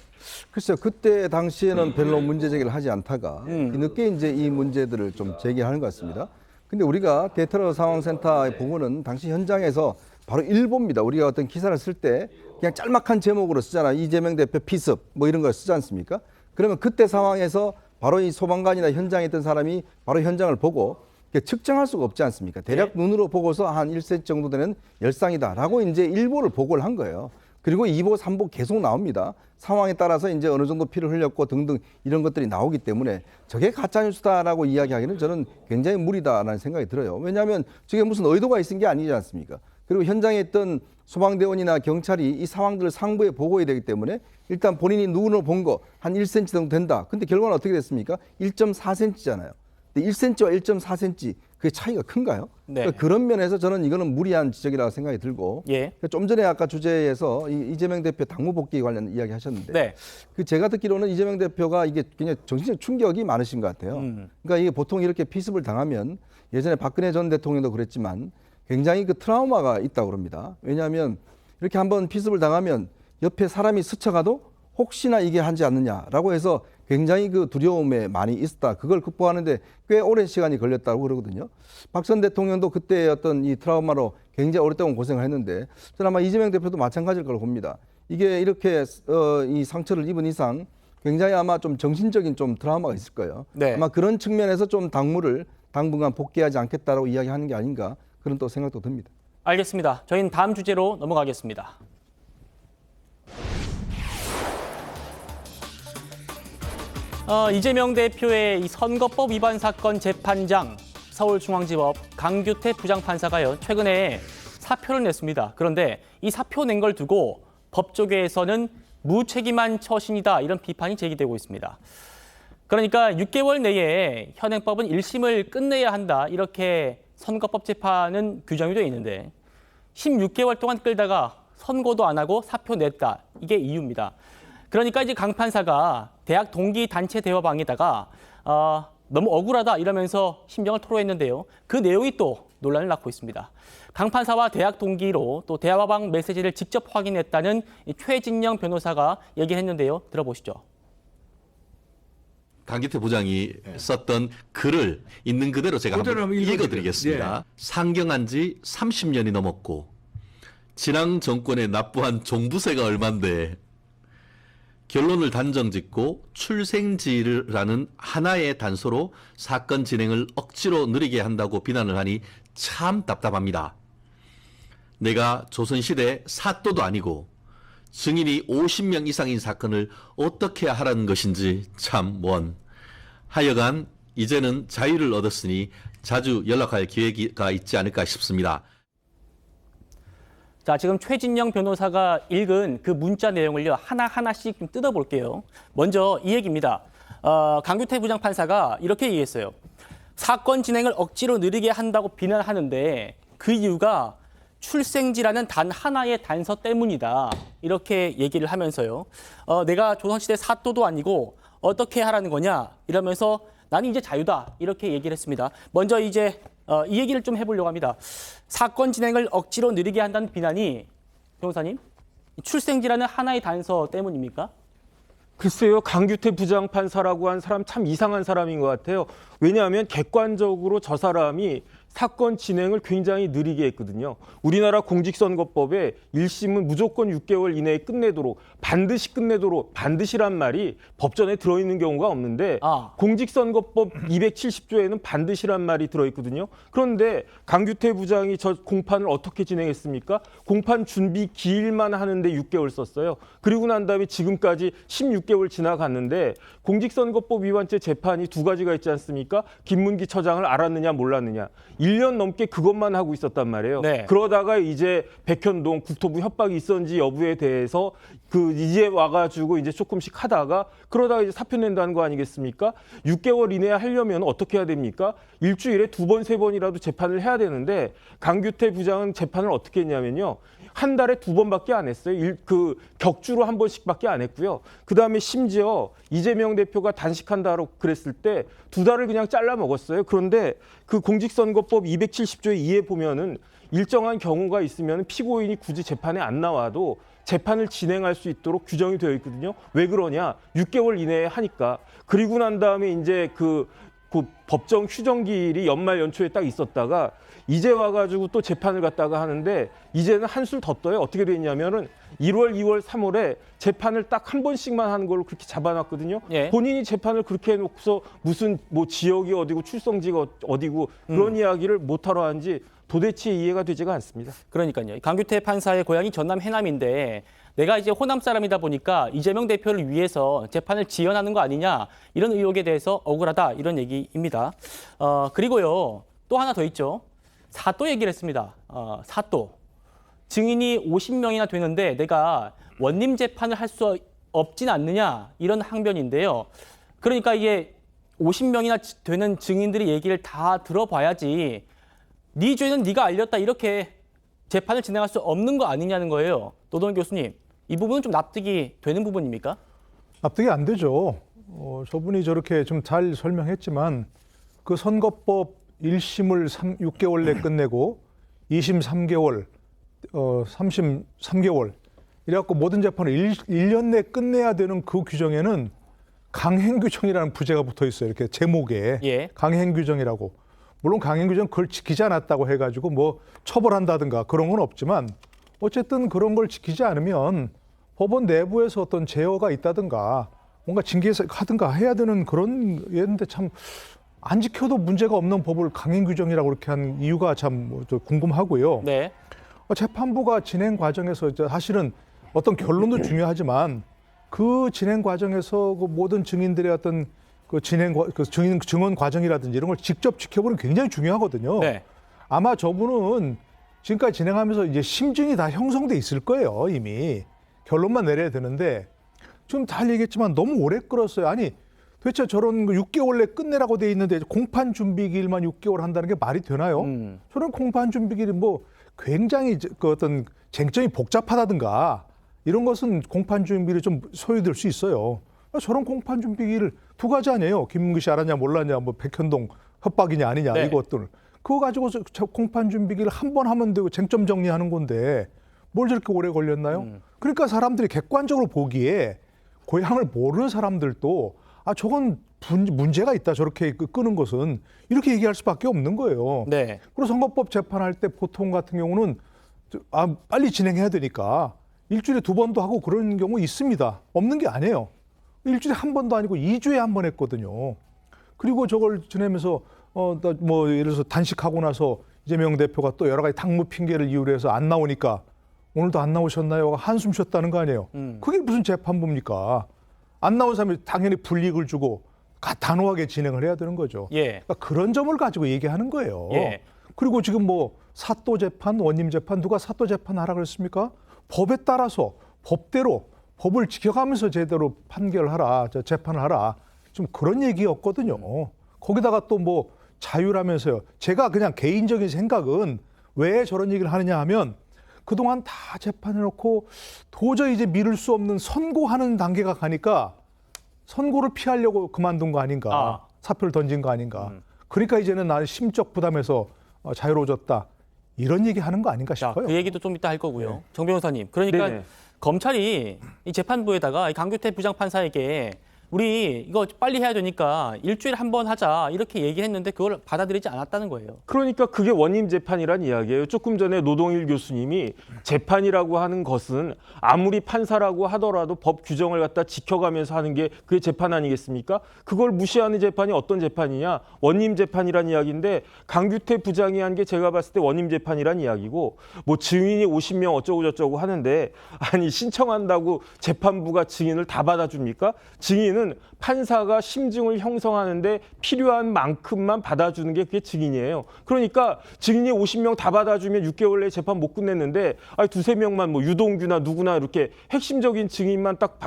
글쎄요, 그때 당시에는 별로 문제 제기를 하지 않다가 늦게 이제 이 문제들을 좀 제기하는 것 같습니다. 근데 우리가 대테러 상황센터의 보고는 당시 현장에서 바로 일보입니다. 우리가 어떤 기사를 쓸 때 그냥 짤막한 제목으로 쓰잖아. 이재명 대표 피습 뭐 이런 걸 쓰지 않습니까? 그러면 그때 상황에서 바로 이 소방관이나 현장에 있던 사람이 바로 현장을 보고 측정할 수가 없지 않습니까? 대략 눈으로 보고서 한 1cm 정도 되는 열상이다라고 이제 일보를 보고를 한 거예요. 그리고 2보, 3보 계속 나옵니다. 상황에 따라서 이제 어느 정도 피를 흘렸고 등등 이런 것들이 나오기 때문에 저게 가짜뉴스다라고 이야기하기는 저는 굉장히 무리다라는 생각이 들어요. 왜냐하면 저게 무슨 의도가 있은 게 아니지 않습니까? 그리고 현장에 있던 소방대원이나 경찰이 이 상황들을 상부에 보고해야 되기 때문에 일단 본인이 눈으로 본 거 한 1cm 정도 된다. 근데 결과는 어떻게 됐습니까? 1.4cm잖아요. 근데 1cm와 1.4cm 그게 차이가 큰가요? 네. 그러니까 그런 면에서 저는 이거는 무리한 지적이라고 생각이 들고 좀 전에 아까 주제에서 이재명 대표 당무 복귀 관련 이야기 하셨는데 그 제가 듣기로는 이재명 대표가 이게 굉장히 정신적 충격이 많으신 것 같아요. 그러니까 이게 보통 이렇게 피습을 당하면 예전에 박근혜 전 대통령도 그랬지만 굉장히 그 트라우마가 있다고 그럽니다. 왜냐하면 이렇게 한번 피습을 당하면 옆에 사람이 스쳐가도 혹시나 이게 하지 않느냐라고 해서 굉장히 그 두려움에 많이 있었다. 그걸 극복하는데 꽤 오랜 시간이 걸렸다고 그러거든요. 박 전 대통령도 그때 어떤 이 트라우마로 굉장히 오랫동안 고생을 했는데 저는 아마 이재명 대표도 마찬가지일 거라고 봅니다. 이게 이렇게 이 상처를 입은 이상 굉장히 아마 좀 정신적인 좀 트라우마가 있을 거예요. 아마 그런 측면에서 좀 당무를 당분간 복귀하지 않겠다라고 이야기하는 게 아닌가 그런 또 생각도 듭니다. 알겠습니다. 저희는 다음 주제로 넘어가겠습니다. 이재명 대표의 이 선거법 위반 사건 재판장 서울중앙지법 강규태 부장판사가요 최근에 사표를 냈습니다. 그런데 이 사표 낸 걸 두고 법조계에서는 무책임한 처신이다 이런 비판이 제기되고 있습니다. 그러니까 6개월 내에 현행법은 1심을 끝내야 한다 이렇게 선거법 재판은 규정이 되어 있는데 16개월 동안 끌다가 선고도 안 하고 사표 냈다 이게 이유입니다. 그러니까 이제 강 판사가 대학 동기 단체 대화방에다가 너무 억울하다 이러면서 심정을 토로했는데요. 그 내용이 또 논란을 낳고 있습니다. 강 판사와 대학 동기로 또 대화방 메시지를 직접 확인했다는 최진영 변호사가 얘기했는데요. 들어보시죠. 강기태 부장이 썼던 글을 있는 그대로 제가 한번 읽어드리겠습니다. 상경한 지 30년이 넘었고 진앙 정권에 납부한 종부세가 얼만데 결론을 단정짓고 출생지라는 하나의 단서로 사건 진행을 억지로 느리게 한다고 비난을 하니 참 답답합니다. 내가 조선시대 사또도 아니고 증인이 50명 이상인 사건을 어떻게 하라는 것인지 참 하여간 이제는 자유를 얻었으니 자주 연락할 기회가 있지 않을까 싶습니다. 자, 지금 최진영 변호사가 읽은 그 문자 내용을요 하나하나씩 좀 뜯어볼게요. 먼저 이 얘기입니다. 강규태 부장판사가 이렇게 얘기했어요. 사건 진행을 억지로 느리게 한다고 비난하는데 그 이유가 출생지라는 단 하나의 단서 때문이다. 이렇게 얘기를 하면서요. 내가 조선시대 사또도 아니고 어떻게 하라는 거냐 이러면서 나는 이제 자유다 이렇게 얘기를 했습니다. 먼저 이제 이 얘기를 좀 해보려고 합니다. 사건 진행을 억지로 느리게 한다는 비난이 변호사님 출생지라는 하나의 단서 때문입니까? 글쎄요, 강규태 부장판사라고 한 사람 참 이상한 사람인 것 같아요. 왜냐하면 객관적으로 저 사람이 사건 진행을 굉장히 느리게 했거든요. 우리나라 공직선거법에 1심은 무조건 6개월 이내에 끝내도록, 반드시 끝내도록, 반드시란 말이 법전에 들어있는 경우가 없는데 공직선거법 270조에는 반드시란 말이 들어있거든요. 그런데 강규태 부장이 저 공판을 어떻게 진행했습니까? 공판 준비 기일만 하는데 6개월 썼어요. 그리고 난 다음에 지금까지 16개월 지나갔는데 공직선거법 위반죄 재판이 두 가지가 있지 않습니까? 김문기 처장을 알았느냐 몰랐느냐. 1년 넘게 그것만 하고 있었단 말이에요. 네. 그러다가 이제 백현동 국토부 협박이 있었는지 여부에 대해서 이제 와가지고 이제 조금씩 하다가 그러다가 이제 사표 낸다는 거 아니겠습니까? 6개월 이내에 하려면 어떻게 해야 됩니까? 일주일에 2번, 3번이라도 재판을 해야 되는데 강규태 부장은 재판을 어떻게 했냐면요. 한 달에 2번밖에 안 했어요. 격주로 1번씩밖에 안 했고요. 그다음에 심지어 이재명 대표가 단식한다고 그랬을 때 2달을 그냥 잘라 먹었어요. 그런데 그 공직선거법 270조에 2에 보면은 일정한 경우가 있으면 피고인이 굳이 재판에 안 나와도 재판을 진행할 수 있도록 규정이 되어 있거든요. 왜 그러냐? 6개월 이내에 하니까. 그리고 난 다음에 이제 그 법정 휴정기일이 연말 연초에 딱 있었다가 이제 와가지고 또 재판을 갖다가 하는데 이제는 한술 더 떠요. 어떻게 됐냐면은 1월, 2월, 3월에 재판을 딱 한 번씩만 하는 걸로 그렇게 잡아놨거든요. 예. 본인이 재판을 그렇게 해놓고서 무슨 뭐 지역이 어디고 출성지가 어디고 그런 이야기를 못하러 하는지 도대체 이해가 되지가 않습니다. 그러니까요. 강규태 판사의 고향이 전남 해남인데 내가 이제 호남 사람이다 보니까 이재명 대표를 위해서 재판을 지연하는 거 아니냐 이런 의혹에 대해서 억울하다 이런 얘기입니다. 그리고요 또 하나 더 있죠. 사또 얘기를 했습니다. 사또. 증인이 50명이나 되는데 내가 원님 재판을 할 수 없진 않느냐 이런 항변인데요. 그러니까 이게 50명이나 되는 증인들이 얘기를 다 들어봐야지 네 죄는 네가 알렸다 이렇게 재판을 진행할 수 없는 거 아니냐는 거예요. 노동현 교수님, 이 부분은 좀 납득이 되는 부분입니까? 납득이 안 되죠. 저분이 저렇게 좀 잘 설명했지만 그 선거법 1심을 6개월 내 끝내고 2심 3개월, 3심 3개월 이래갖고 모든 재판을 1년 내 끝내야 되는 그 규정에는 강행규정이라는 부제가 붙어 있어요. 이렇게 제목에 예. 강행규정이라고. 물론 강행규정 그걸 지키지 않았다고 해가지고 뭐 처벌한다든가 그런 건 없지만 어쨌든 그런 걸 지키지 않으면 법원 내부에서 어떤 제어가 있다든가 뭔가 징계하든가 해야 되는 그런 예인데 참 안 지켜도 문제가 없는 법을 강행규정이라고 그렇게 한 이유가 참 궁금하고요. 네. 재판부가 진행 과정에서 사실은 어떤 결론도 중요하지만 그 진행 과정에서 그 모든 증인들의 어떤 그 증언 과정이라든지 이런 걸 직접 지켜보는 게 굉장히 중요하거든요. 네. 아마 저분은 지금까지 진행하면서 이제 심증이 다 형성돼 있을 거예요. 이미 결론만 내려야 되는데 좀 잘 얘기했지만 너무 오래 끌었어요. 아니 도대체 저런 6개월 내 끝내라고 돼 있는데 공판 준비기일만 6개월 한다는 게 말이 되나요? 저런 공판 준비기일이 뭐 굉장히 그 어떤 쟁점이 복잡하다든가 이런 것은 공판 준비를 좀 소요될 수 있어요. 저런 공판 준비기일을 두 가지 아니에요. 김문기 씨 알았냐 몰랐냐 뭐 백현동 협박이냐 아니냐 네. 이것들. 그거 가지고서 공판 준비기를 한 번 하면 되고 쟁점 정리하는 건데 뭘 저렇게 오래 걸렸나요? 그러니까 사람들이 객관적으로 보기에 고향을 모르는 사람들도 저건 문제가 있다 저렇게 끄는 것은 이렇게 얘기할 수밖에 없는 거예요. 네. 그리고 선거법 재판할 때 보통 같은 경우는 빨리 진행해야 되니까 일주일에 2번도 하고 그런 경우 있습니다. 없는 게 아니에요. 일주일에 한 번도 아니고 2주에 한 번 했거든요. 그리고 저걸 지내면서 뭐 예를 들어서 단식하고 나서 이재명 대표가 또 여러 가지 당무 핑계를 이유로 해서 안 나오니까 오늘도 안 나오셨나요? 한숨 쉬었다는 거 아니에요. 그게 무슨 재판부입니까? 안 나온 사람이 당연히 불이익을 주고 단호하게 진행을 해야 되는 거죠. 예. 그러니까 그런 점을 가지고 얘기하는 거예요. 예. 그리고 지금 뭐 사또 재판, 원님 재판 누가 사또 재판 하라 그랬습니까? 법에 따라서 법대로 법을 지켜가면서 제대로 판결하라, 재판을 하라. 좀 그런 얘기였거든요. 거기다가 또 뭐 자유라면서요. 제가 그냥 개인적인 생각은 왜 저런 얘기를 하느냐 하면 그동안 다 재판해놓고 도저히 이제 미룰 수 없는 선고하는 단계가 가니까 선고를 피하려고 그만둔 거 아닌가. 사표를 던진 거 아닌가. 그러니까 이제는 나는 심적 부담에서 자유로워졌다. 이런 얘기 하는 거 아닌가 싶어요. 그 얘기도 좀 이따 할 거고요. 정 변호사님. 그러니까 네네. 검찰이 이 재판부에다가 이 강규태 부장판사에게 우리 이거 빨리 해야 되니까 일주일에 한 번 하자 이렇게 얘기했는데 그걸 받아들이지 않았다는 거예요. 그러니까 그게 원님 재판이란 이야기예요. 조금 전에 노동일 교수님이 재판이라고 하는 것은 아무리 판사라고 하더라도 법 규정을 갖다 지켜가면서 하는 게 그게 재판 아니겠습니까? 그걸 무시하는 재판이 어떤 재판이냐? 원님 재판이란 이야기인데 강규태 부장이 한 게 제가 봤을 때 원님 재판이란 이야기고 뭐 증인이 50명 어쩌고 저쩌고 하는데 아니 신청한다고 재판부가 증인을 다 받아줍니까? 증인은 판사가 심증을 형성하는데 필요한 만큼만 받아주는 게 그게 증인이에요. 그러니까 증인이 50명 다 받아주면 6개월 내에 재판 못 끝냈는데 아니 두세 명만 뭐 유동규나 누구나 이렇게 핵심적인 증인만 딱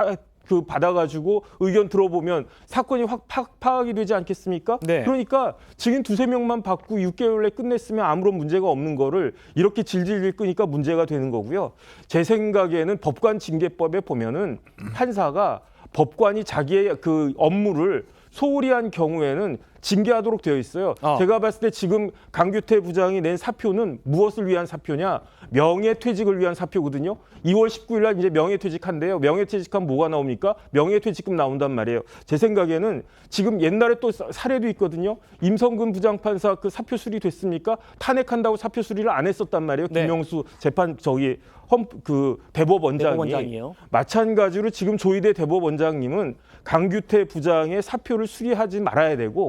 받아가지고 의견 들어보면 사건이 확 파악이 되지 않겠습니까? 네. 그러니까 증인 두세 명만 받고 6개월 내에 끝냈으면 아무런 문제가 없는 거를 이렇게 질질 끄니까 문제가 되는 거고요. 제 생각에는 법관징계법에 보면은 판사가 법관이 자기의 그 업무를 소홀히 한 경우에는 징계하도록 되어 있어요. 제가 봤을 때 지금 강규태 부장이 낸 사표는 무엇을 위한 사표냐? 명예퇴직을 위한 사표거든요. 2월 19일 날 이제 명예퇴직한대요. 명예퇴직하면 뭐가 나옵니까? 명예퇴직금 나온단 말이에요. 제 생각에는 지금 옛날에 또 사례도 있거든요. 임성근 부장판사 그 사표 수리됐습니까? 탄핵한다고 사표 수리를 안 했었단 말이에요. 네. 김명수 재판 대법원장이. 대법원장이요. 마찬가지로 지금 조희대 대법원장님은 강규태 부장의 사표를 수리하지 말아야 되고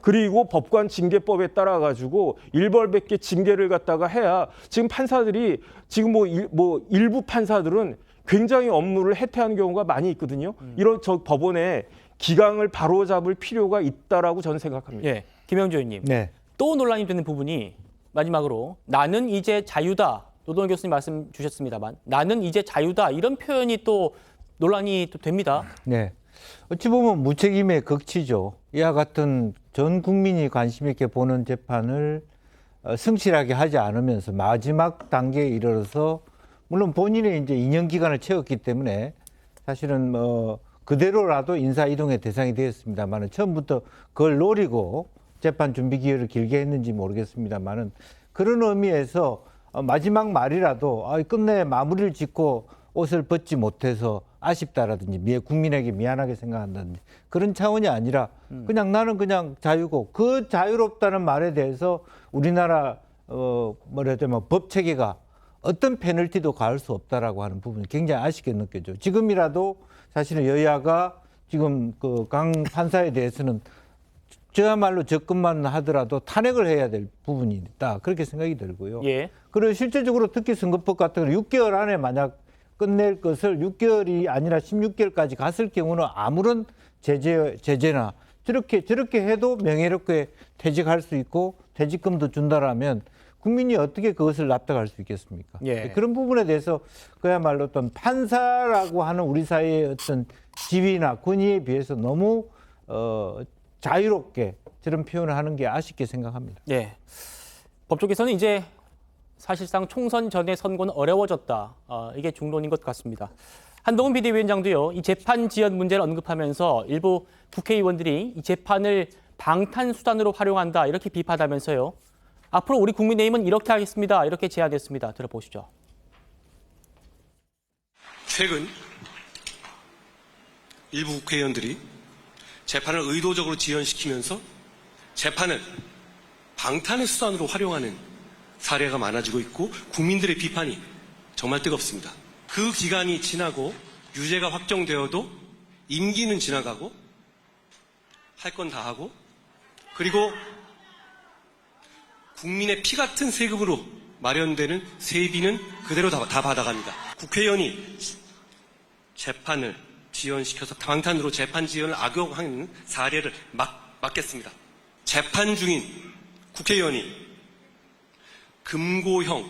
그리고 법관 징계법에 따라 가지고 일벌백계 징계를 갖다가 해야 지금 판사들이 지금 뭐 일부 판사들은 굉장히 업무를 해태하는 경우가 많이 있거든요. 이런 저 법원에 기강을 바로잡을 필요가 있다라고 저는 생각합니다. 예, 김영주 의원님. 네. 또 논란이 되는 부분이 마지막으로 나는 이제 자유다. 노동일 교수님 말씀 주셨습니다만 나는 이제 자유다. 이런 표현이 또 논란이 또 됩니다. 네. 어찌 보면 무책임의 극치죠. 이와 같은 전 국민이 관심 있게 보는 재판을 성실하게 하지 않으면서 마지막 단계에 이르러서 물론 본인의 이제 2년 기간을 채웠기 때문에 사실은 그대로라도 인사 이동의 대상이 되었습니다만은 처음부터 그걸 노리고 재판 준비 기회를 길게 했는지 모르겠습니다만은 그런 의미에서 마지막 말이라도 끝내 마무리를 짓고 옷을 벗지 못해서 아쉽다라든지 국민에게 미안하게 생각한다든지 그런 차원이 아니라 그냥 나는 그냥 자유고 그 자유롭다는 말에 대해서 우리나라 뭐라자면 법 체계가 어떤 페널티도 가할 수 없다라고 하는 부분이 굉장히 아쉽게 느껴져요. 지금이라도 사실은 여야가 지금 그 강 판사에 대해서는 저야말로 접근만 하더라도 탄핵을 해야 될 부분이 있다. 그렇게 생각이 들고요. 예. 그리고 실질적으로 특히 선거법 같은 거 6개월 안에 만약 끝낼 것을 6개월이 아니라 16개월까지 갔을 경우는 아무런 제재나 저렇게 해도 명예롭게 퇴직할 수 있고 퇴직금도 준다라면 국민이 어떻게 그것을 납득할 수 있겠습니까? 예. 그런 부분에 대해서 그야말로 어떤 판사라고 하는 우리 사회의 어떤 지위나 권위에 비해서 너무 자유롭게 저런 표현을 하는 게 아쉽게 생각합니다. 네. 법조계에서는 이제 사실상 총선 전에 선거는 어려워졌다. 이게 중론인 것 같습니다. 한동훈 비대위원장도요. 이 재판 지연 문제를 언급하면서 일부 국회의원들이 이 재판을 방탄수단으로 활용한다. 이렇게 비판하면서요. 앞으로 우리 국민의힘은 이렇게 하겠습니다. 이렇게 제안했습니다. 들어보시죠. 최근 일부 국회의원들이 재판을 의도적으로 지연시키면서 재판을 방탄의 수단으로 활용하는 사례가 많아지고 있고 국민들의 비판이 정말 뜨겁습니다. 그 기간이 지나고 유죄가 확정되어도 임기는 지나가고 할 건 다 하고 그리고 국민의 피 같은 세금으로 마련되는 세비는 그대로 다 받아갑니다. 국회의원이 재판을 지연시켜서 방탄으로 재판 지연을 악용하는 사례를 막겠습니다. 재판 중인 국회의원이 금고형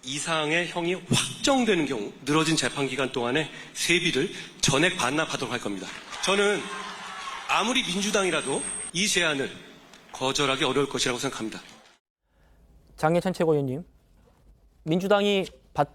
이상의 형이 확정되는 경우 늘어진 재판 기간 동안에 세비를 전액 반납하도록 할 겁니다. 저는 아무리 민주당이라도 이 제안을 거절하기 어려울 것이라고 생각합니다. 장예찬 최고위원님, 민주당이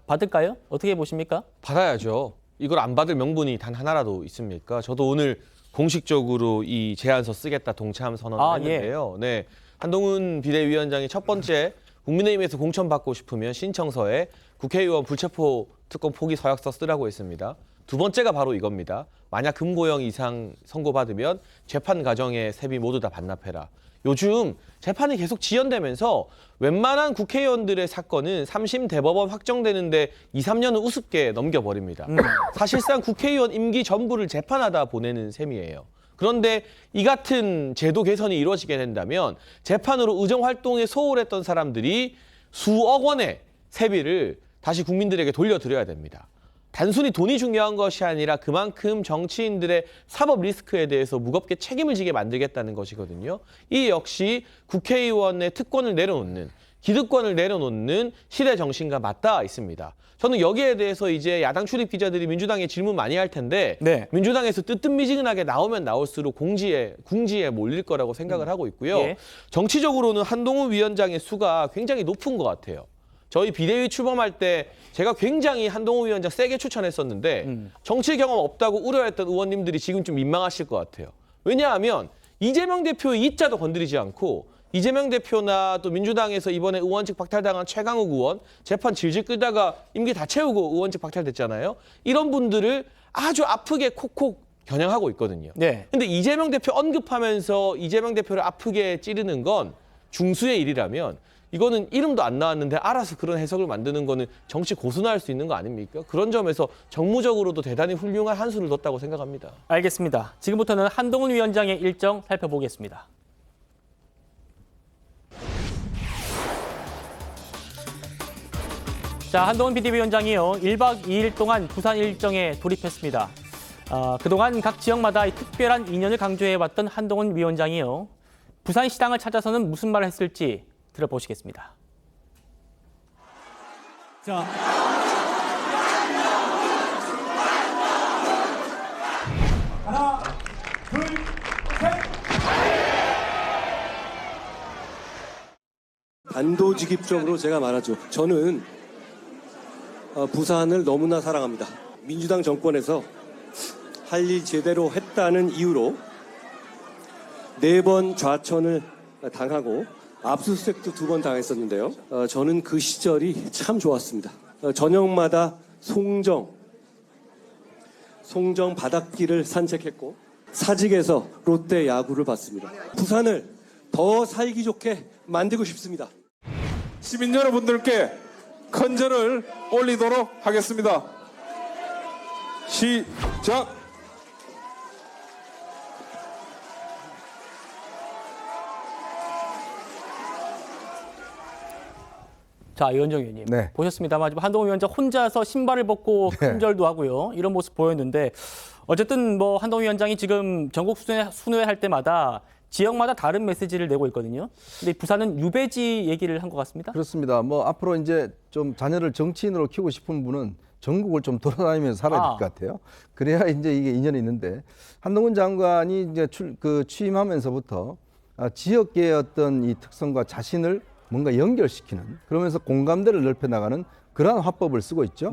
받을까요? 어떻게 보십니까? 받아야죠. 이걸 안 받을 명분이 단 하나라도 있습니까? 저도 오늘 공식적으로 이 제안서 쓰겠다 동참 선언을 했는데요. 네, 한동훈 비대위원장이 첫 번째 국민의힘에서 공천받고 싶으면 신청서에 국회의원 불체포 특권 포기 서약서 쓰라고 했습니다. 두 번째가 바로 이겁니다. 만약 금고형 이상 선고받으면 재판 과정에 세비 모두 다 반납해라. 요즘 재판이 계속 지연되면서 웬만한 국회의원들의 사건은 3심 대법원 확정되는데 2, 3년은 우습게 넘겨버립니다. 사실상 국회의원 임기 전부를 재판하다 보내는 셈이에요. 그런데 이 같은 제도 개선이 이루어지게 된다면 재판으로 의정활동에 소홀했던 사람들이 수억 원의 세비를 다시 국민들에게 돌려드려야 됩니다. 단순히 돈이 중요한 것이 아니라 그만큼 정치인들의 사법 리스크에 대해서 무겁게 책임을 지게 만들겠다는 것이거든요. 이 역시 국회의원의 특권을 내려놓는, 기득권을 내려놓는 시대 정신과 맞닿아 있습니다. 저는 여기에 대해서 이제 야당 출입 기자들이 민주당에 질문 많이 할 텐데 민주당에서 뜨뜻미지근하게 나오면 나올수록 궁지에 몰릴 거라고 생각을 하고 있고요. 정치적으로는 한동훈 위원장의 수가 굉장히 높은 것 같아요. 저희 비대위 출범할 때 제가 굉장히 한동훈 위원장 세게 추천했었는데 정치 경험 없다고 우려했던 의원님들이 지금 좀 민망하실 것 같아요. 왜냐하면 이재명 대표의 이자도 건드리지 않고 이재명 대표나 또 민주당에서 이번에 의원직 박탈당한 최강욱 의원 재판 질질 끌다가 임기 다 채우고 의원직 박탈됐잖아요. 이런 분들을 아주 아프게 콕콕 겨냥하고 있거든요. 근데 이재명 대표 언급하면서 이재명 대표를 아프게 찌르는 건 중수의 일이라면 이거는 이름도 안 나왔는데 알아서 그런 해석을 만드는 거는 정치 고순할 수 있는 거 아닙니까? 그런 점에서 정무적으로도 대단히 훌륭한 한 수를 뒀다고 생각합니다. 알겠습니다. 지금부터는 한동훈 위원장의 일정 살펴보겠습니다. 자, 한동훈 비대위원장이요. 1박 2일 동안 부산 일정에 돌입했습니다. 그동안 각 지역마다 특별한 인연을 강조해왔던 한동훈 위원장이요. 부산시장을 찾아서는 무슨 말을 했을지 들어보시겠습니다. 자, 하나, 둘, 셋. 단도직입적으로 제가 말하죠. 저는 부산을 너무나 사랑합니다. 민주당 정권에서 할 일 제대로 했다는 이유로 4번 좌천을 당하고 압수수색도 2번 당했었는데요. 저는 그 시절이 참 좋았습니다. 저녁마다 송정 바닷길을 산책했고 사직에서 롯데 야구를 봤습니다. 부산을 더 살기 좋게 만들고 싶습니다. 시민 여러분들께 큰절을 올리도록 하겠습니다. 시작! 자, 이원정 의원님 보셨습니다만 한동훈 위원장 혼자서 신발을 벗고 큰절도 하고요. 이런 모습 보였는데 어쨌든 뭐 한동훈 위원장이 지금 전국 순회할 때마다 지역마다 다른 메시지를 내고 있거든요. 근데 부산은 유배지 얘기를 한 것 같습니다. 그렇습니다. 뭐 앞으로 이제 좀 자녀를 정치인으로 키우고 싶은 분은 전국을 좀 돌아다니면서 살아야 될 것 같아요. 그래야 이제 이게 인연이 있는데 한동훈 장관이 이제 취임하면서부터 지역계의 어떤 이 특성과 자신을 뭔가 연결시키는 그러면서 공감대를 넓혀 나가는 그러한 화법을 쓰고 있죠.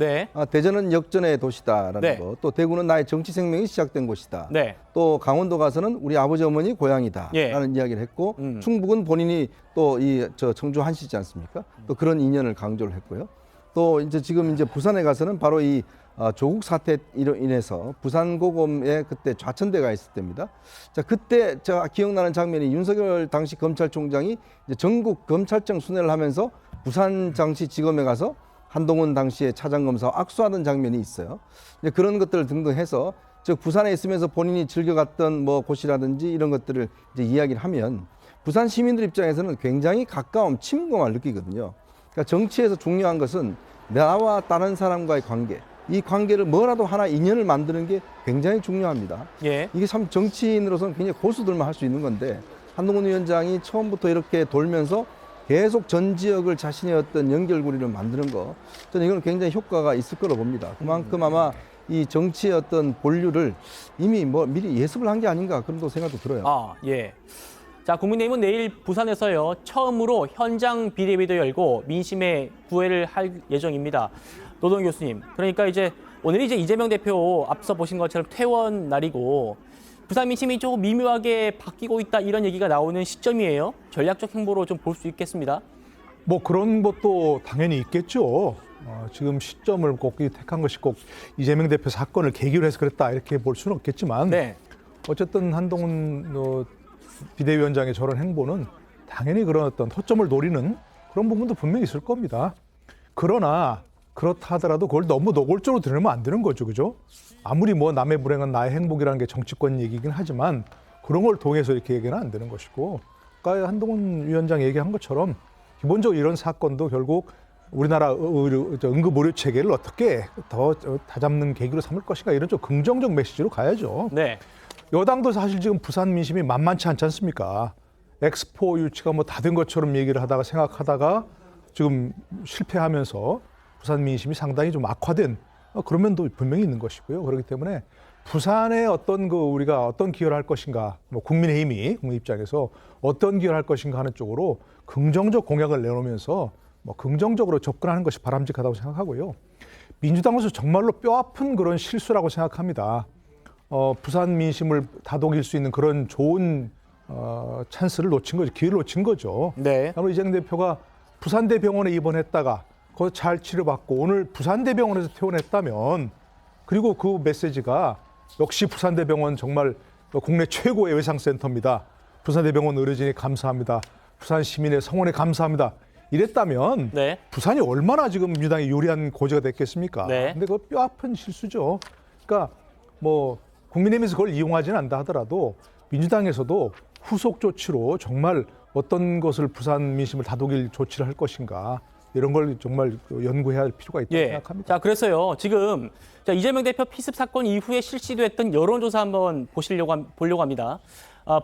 대전은 역전의 도시다라는 거, 또 대구는 나의 정치 생명이 시작된 곳이다. 또 강원도 가서는 우리 아버지 어머니 고향이다라는 이야기를 했고 충북은 본인이 또 이 청주 한시지 않습니까? 또 그런 인연을 강조를 했고요. 또 이제 지금 이제 부산에 가서는 바로 이 조국 사태로 인해서 부산고검에 그때 좌천대가 있을 때입니다. 자, 그때 제가 기억나는 장면이 윤석열 당시 검찰총장이 이제 전국 검찰청 순회를 하면서 부산장시지검에 가서 한동훈 당시의 차장검사와 악수하는 장면이 있어요. 이제 그런 것들 등등 해서 즉 부산에 있으면서 본인이 즐겨갔던 뭐 곳이라든지 이런 것들을 이제 이야기를 하면 부산 시민들 입장에서는 굉장히 가까움, 친밀감을 느끼거든요. 그러니까 정치에서 중요한 것은 나와 다른 사람과의 관계, 이 관계를 뭐라도 하나 인연을 만드는 게 굉장히 중요합니다. 이게 참 정치인으로서는 굉장히 고수들만 할 수 있는 건데 한동훈 위원장이 처음부터 이렇게 돌면서 계속 전 지역을 자신의 어떤 연결고리를 만드는 거, 저는 이건 굉장히 효과가 있을 거로 봅니다. 그만큼 아마 이 정치의 어떤 본류를 이미 뭐 미리 예습을 한 게 아닌가 그런 생각도 들어요. 자, 국민의힘은 내일 부산에서요 처음으로 현장 비대위도 열고 민심의 구애를 할 예정입니다. 노동 교수님, 그러니까 이제 오늘이 이제 이재명 대표 앞서 보신 것처럼 퇴원 날이고 부산 민심이 조금 미묘하게 바뀌고 있다 이런 얘기가 나오는 시점이에요. 전략적 행보로 좀 볼 수 있겠습니다. 뭐 그런 것도 당연히 있겠죠. 지금 시점을 꼭 택한 것이 꼭 이재명 대표 사건을 계기로 해서 그랬다 이렇게 볼 수는 없겠지만 네. 어쨌든 한동훈 비대위원장의 저런 행보는 당연히 그런 어떤 허점을 노리는 그런 부분도 분명히 있을 겁니다. 그러나 그렇다 하더라도 그걸 너무 노골적으로 들으면 안 되는 거죠. 그죠? 아무리 뭐 남의 불행은 나의 행복이라는 게 정치권 얘기긴 하지만 그런 걸 통해서 이렇게 얘기는 안 되는 것이고 아까 한동훈 위원장 얘기한 것처럼 기본적으로 이런 사건도 결국 우리나라 응급의료 체계를 어떻게 더 다잡는 계기로 삼을 것인가 이런 좀 긍정적 메시지로 가야죠. 네. 여당도 사실 지금 부산 민심이 만만치 않지 않습니까? 엑스포 유치가 뭐 다 된 것처럼 얘기를 하다가 생각하다가 지금 실패하면서 부산 민심이 상당히 좀 악화된 그런 면도 분명히 있는 것이고요. 그렇기 때문에 부산에 어떤 우리가 어떤 기여를 할 것인가, 뭐 국민의힘이 국민 입장에서 어떤 기여를 할 것인가 하는 쪽으로 긍정적 공약을 내놓으면서 뭐 긍정적으로 접근하는 것이 바람직하다고 생각하고요. 민주당으로서 정말로 뼈아픈 그런 실수라고 생각합니다. 부산 민심을 다독일 수 있는 그런 좋은 찬스를 놓친 거죠. 기회를 놓친 거죠. 네. 아무래도 이재명 대표가 부산대병원에 입원했다가 거기서 잘 치료받고 오늘 부산대병원에서 퇴원했다면 그리고 그 메시지가 역시 부산대병원 정말 국내 최고의 외상센터입니다. 부산대병원 의료진이 감사합니다. 부산 시민의 성원에 감사합니다. 이랬다면 네. 부산이 얼마나 지금 민주당이 유리한 고지가 됐겠습니까? 네. 근데 그거 뼈아픈 실수죠. 그러니까 뭐 국민의힘에서 그걸 이용하지는 않다 하더라도 민주당에서도 후속 조치로 정말 어떤 것을 부산 민심을 다독일 조치를 할 것인가 이런 걸 정말 연구해야 할 필요가 있다고 생각합니다. 자, 그래서요. 지금 이재명 대표 피습 사건 이후에 실시됐던 여론조사 한번 보려고 합니다.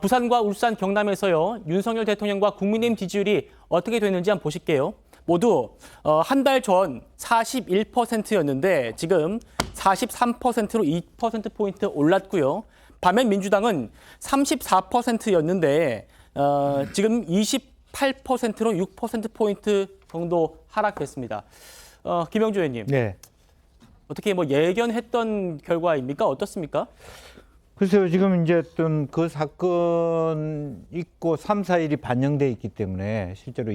부산과 울산, 경남에서요. 윤석열 대통령과 국민의힘 지지율이 어떻게 됐는지 한번 보실게요. 모두 한 달 전 41%였는데 지금 43%로 2%포인트 올랐고요. 반면 민주당은 34%였는데 지금 28%로 6%포인트 정도 하락했습니다. 김영주 의원님. 네. 어떻게 뭐 예견했던 결과입니까? 어떻습니까? 글쎄요, 지금 이제 어떤 그 사건 있고 3, 4일이 반영돼 있기 때문에 실제로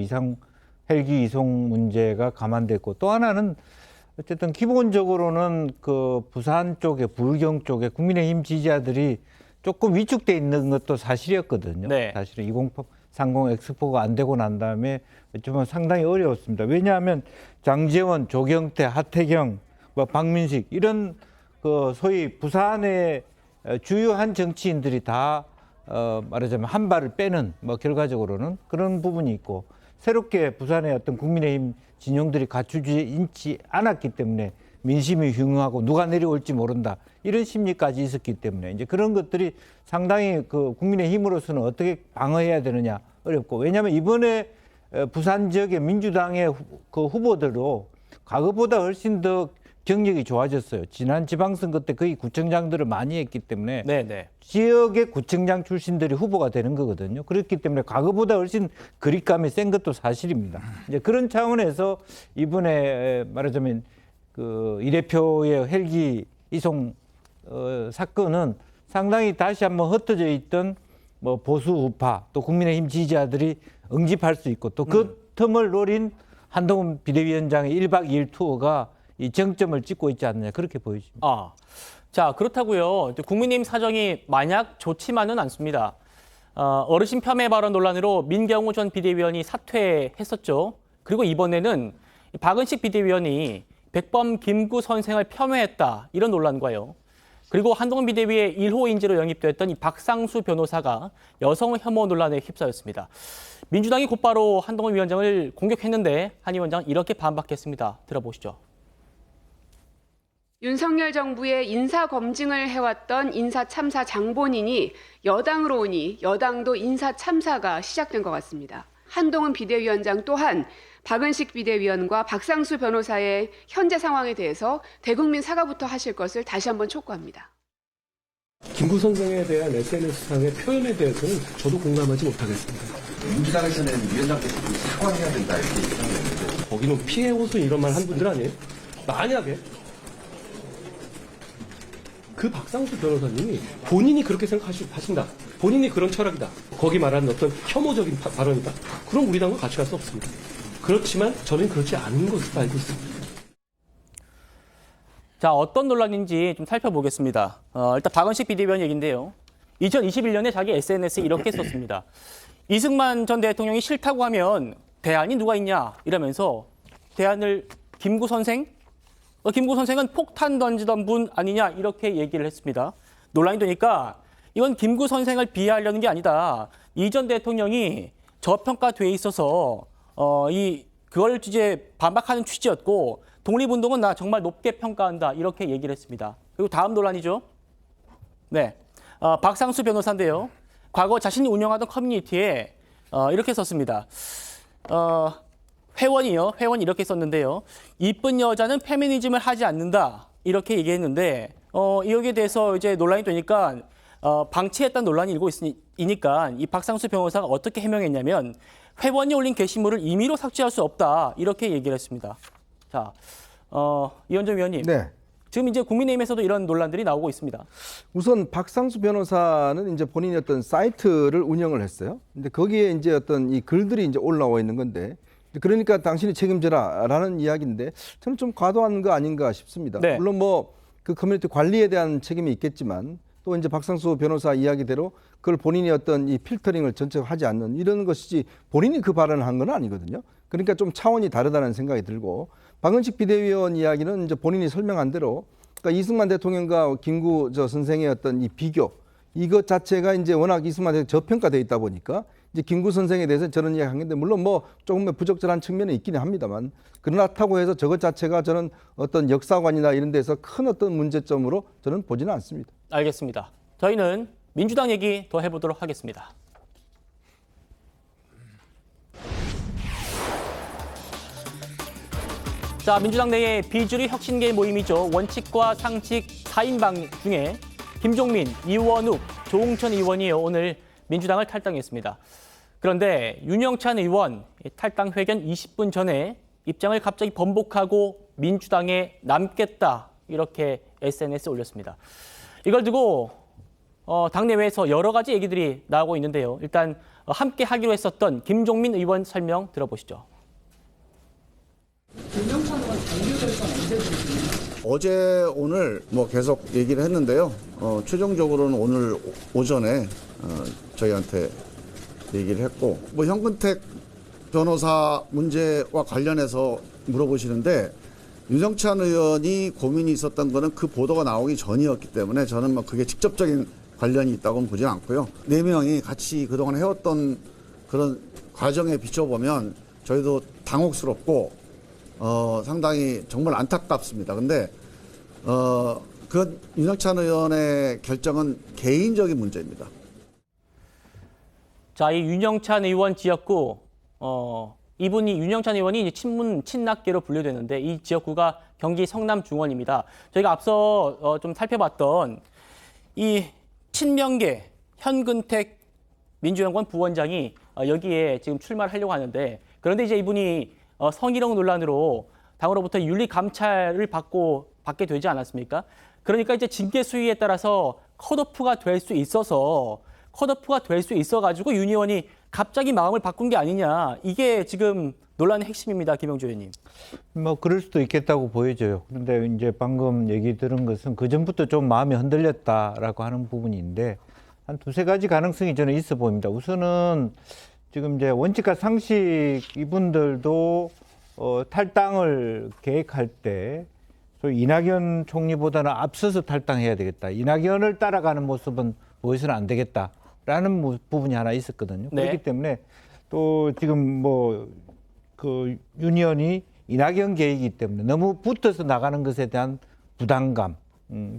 헬기 이송 문제가 감안됐고 또 하나는 어쨌든 기본적으로는 그 부산 쪽에 불경 쪽에 국민의힘 지지자들이 조금 위축돼 있는 것도 사실이었거든요. 네. 사실은 2030 엑스포가 안 되고 난 다음에 어쩌면 상당히 어려웠습니다. 왜냐하면 장제원, 조경태, 하태경, 뭐 박민식 이런 그 소위 부산의 주요한 정치인들이 다 말하자면 한 발을 빼는 뭐 결과적으로는 그런 부분이 있고 새롭게 부산의 어떤 국민의힘 진영들이 갖추지 있지 않았기 때문에 민심이 흉하고 누가 내려올지 모른다 이런 심리까지 있었기 때문에 이제 그런 것들이 상당히 그 국민의힘으로서는 어떻게 방어해야 되느냐 어렵고 왜냐하면 이번에 부산 지역의 민주당의 그 후보들도 과거보다 훨씬 더 경력이 좋아졌어요. 지난 지방선거 때 거의 구청장들을 많이 했기 때문에 네네. 지역의 구청장 출신들이 후보가 되는 거거든요. 그렇기 때문에 과거보다 훨씬 그립감이 센 것도 사실입니다. 이제 그런 차원에서 이번에 말하자면 그 이 대표의 헬기 이송 사건은 상당히 다시 한번 흩어져 있던 뭐 보수 우파 또 국민의힘 지지자들이 응집할 수 있고 또 그 틈을 노린 한동훈 비대위원장의 1박 2일 투어가 이 정점을 찍고 있지 않느냐 그렇게 보여집니다. 자 그렇다고요. 국민의힘 사정이 마냥 좋지만은 않습니다. 어르신 폄훼 발언 논란으로 민경호 전 비대위원이 사퇴했었죠. 그리고 이번에는 박은식 비대위원이 백범 김구 선생을 폄훼했다 이런 논란과요. 그리고 한동훈 비대위의 1호 인재로 영입됐던 이 박상수 변호사가 여성 혐오 논란에 휩싸였습니다. 민주당이 곧바로 한동훈 위원장을 공격했는데 한 위원장은 이렇게 반박했습니다. 들어보시죠. 윤석열 정부의 인사검증을 해왔던 인사참사 장본인이 여당으로 오니 여당도 인사참사가 시작된 것 같습니다. 한동훈 비대위원장 또한 박은식 비대위원과 박상수 변호사의 현재 상황에 대해서 대국민 사과부터 하실 것을 다시 한번 촉구합니다. 김구 선생에 대한 SNS상의 표현에 대해서는 저도 공감하지 못하겠습니다. 민주당에서는 위원장께서 사과해야 된다 이렇게 얘기하는데 거기는 피해 호소 이런 말 한 분들 아니에요? 만약에 그 박상수 변호사님이 본인이 그렇게 생각하신다. 본인이 그런 철학이다. 거기 말하는 어떤 혐오적인 발언이다. 그럼 우리 당과 같이 갈 수 없습니다. 그렇지만 저는 그렇지 않은 것으로 알고 있습니다. 자, 어떤 논란인지 좀 살펴보겠습니다. 일단 박은식 비대위원 얘기인데요. 2021년에 자기 SNS에 이렇게 썼습니다. 이승만 전 대통령이 싫다고 하면 대안이 누가 있냐 이러면서 대안을 김구 선생? 김구 선생은 폭탄 던지던 분 아니냐 이렇게 얘기를 했습니다. 논란이 되니까 이건 김구 선생을 비하하려는 게 아니다. 이 전 대통령이 저평가돼 있어서 그걸 이제 반박하는 취지였고 독립운동은 나 정말 높게 평가한다 이렇게 얘기를 했습니다. 그리고 다음 논란이죠. 네, 박상수 변호사인데요. 과거 자신이 운영하던 커뮤니티에 이렇게 썼습니다. 회원 이렇게 썼는데요. 이쁜 여자는 페미니즘을 하지 않는다 이렇게 얘기했는데 여기에 대해서 이제 논란이 되니까 방치했다는 논란이 일고 있으니까 이 박상수 변호사가 어떻게 해명했냐면 회원이 올린 게시물을 임의로 삭제할 수 없다 이렇게 얘기를 했습니다. 자, 이현정 위원님. 네. 지금 이제 국민의힘에서도 이런 논란들이 나오고 있습니다. 우선 박상수 변호사는 이제 본인이 어떤 사이트를 운영을 했어요. 근데 거기에 이제 어떤 이 글들이 이제 올라와 있는 건데, 그러니까 당신이 책임져라라는 이야기인데 저는 좀 과도한 거 아닌가 싶습니다. 네. 물론 뭐 그 커뮤니티 관리에 대한 책임이 있겠지만 또 이제 박상수 변호사 이야기대로 그걸 본인이 어떤 이 필터링을 전체가 하지 않는 이런 것이지 본인이 그 발언을 한 건 아니거든요. 그러니까 좀 차원이 다르다는 생각이 들고 박은식 비대위원 이야기는 이제 본인이 설명한 대로 그러니까 이승만 대통령과 김구 선생의 어떤 이 비교 이것 자체가 이제 워낙 이승만 대통령 저평가돼 있다 보니까 이제 김구 선생에 대해서 저런 이야기 한 건데 물론 뭐 조금 부적절한 측면이 있기는 합니다만 그렇다고 해서 저것 자체가 저는 어떤 역사관이나 이런 데서 큰 어떤 문제점으로 저는 보지는 않습니다. 알겠습니다. 저희는 민주당 얘기 더 해보도록 하겠습니다. 자, 민주당 내의 비주류 혁신계 모임이죠. 원칙과 상식 4인방 중에 김종민, 이원욱, 조홍천 의원이 오늘 민주당을 탈당했습니다. 그런데 윤영찬 의원 탈당 회견 20분 전에 입장을 갑자기 번복하고 민주당에 남겠다 이렇게 SNS에 올렸습니다. 이걸 두고 당내외에서 여러 가지 얘기들이 나오고 있는데요. 일단 함께 하기로 했었던 김종민 의원 설명 들어보시죠. 어제 오늘 뭐 계속 얘기를 했는데요. 최종적으로는 오늘 오전에 저희한테 얘기를 했고 뭐 현근택 변호사 문제와 관련해서 물어보시는데 윤영찬 의원이 고민이 있었던 거는 그 보도가 나오기 전이었기 때문에 저는 뭐 그게 직접적인 관련이 있다고는 보지 않고요. 4명이 같이 그동안 해왔던 그런 과정에 비춰보면 저희도 당혹스럽고 상당히 정말 안타깝습니다. 근데 그 윤영찬 의원의 결정은 개인적인 문제입니다. 자, 이 윤영찬 의원 지역구 이분이 윤영찬 의원이 이제 친낙계로 분류되는데 이 지역구가 경기 성남 중원입니다. 저희가 앞서 좀 살펴봤던 이 친명계 현근택 민주연구원 부원장이 여기에 지금 출마를 하려고 하는데 그런데 이제 이분이 성희롱 논란으로 당으로부터 윤리 감찰을 받게 되지 않았습니까? 그러니까 이제 징계 수위에 따라서 컷오프가 될 수 있어가지고 윤 의원이 갑자기 마음을 바꾼 게 아니냐. 이게 지금 논란의 핵심입니다. 김영주 의원님. 뭐 그럴 수도 있겠다고 보여져요. 그런데 이제 방금 얘기 들은 것은 그전부터 좀 마음이 흔들렸다라고 하는 부분인데 한 두세 가지 가능성이 저는 있어 보입니다. 우선은 지금 이제 원칙과 상식 이분들도 탈당을 계획할 때 소위 이낙연 총리보다는 앞서서 탈당해야 되겠다. 이낙연을 따라가는 모습은 보여서는 안 되겠다라는 부분이 하나 있었거든요. 네. 그렇기 때문에 또 지금 그 윤 의원이 이낙연 계획이기 때문에 너무 붙어서 나가는 것에 대한 부담감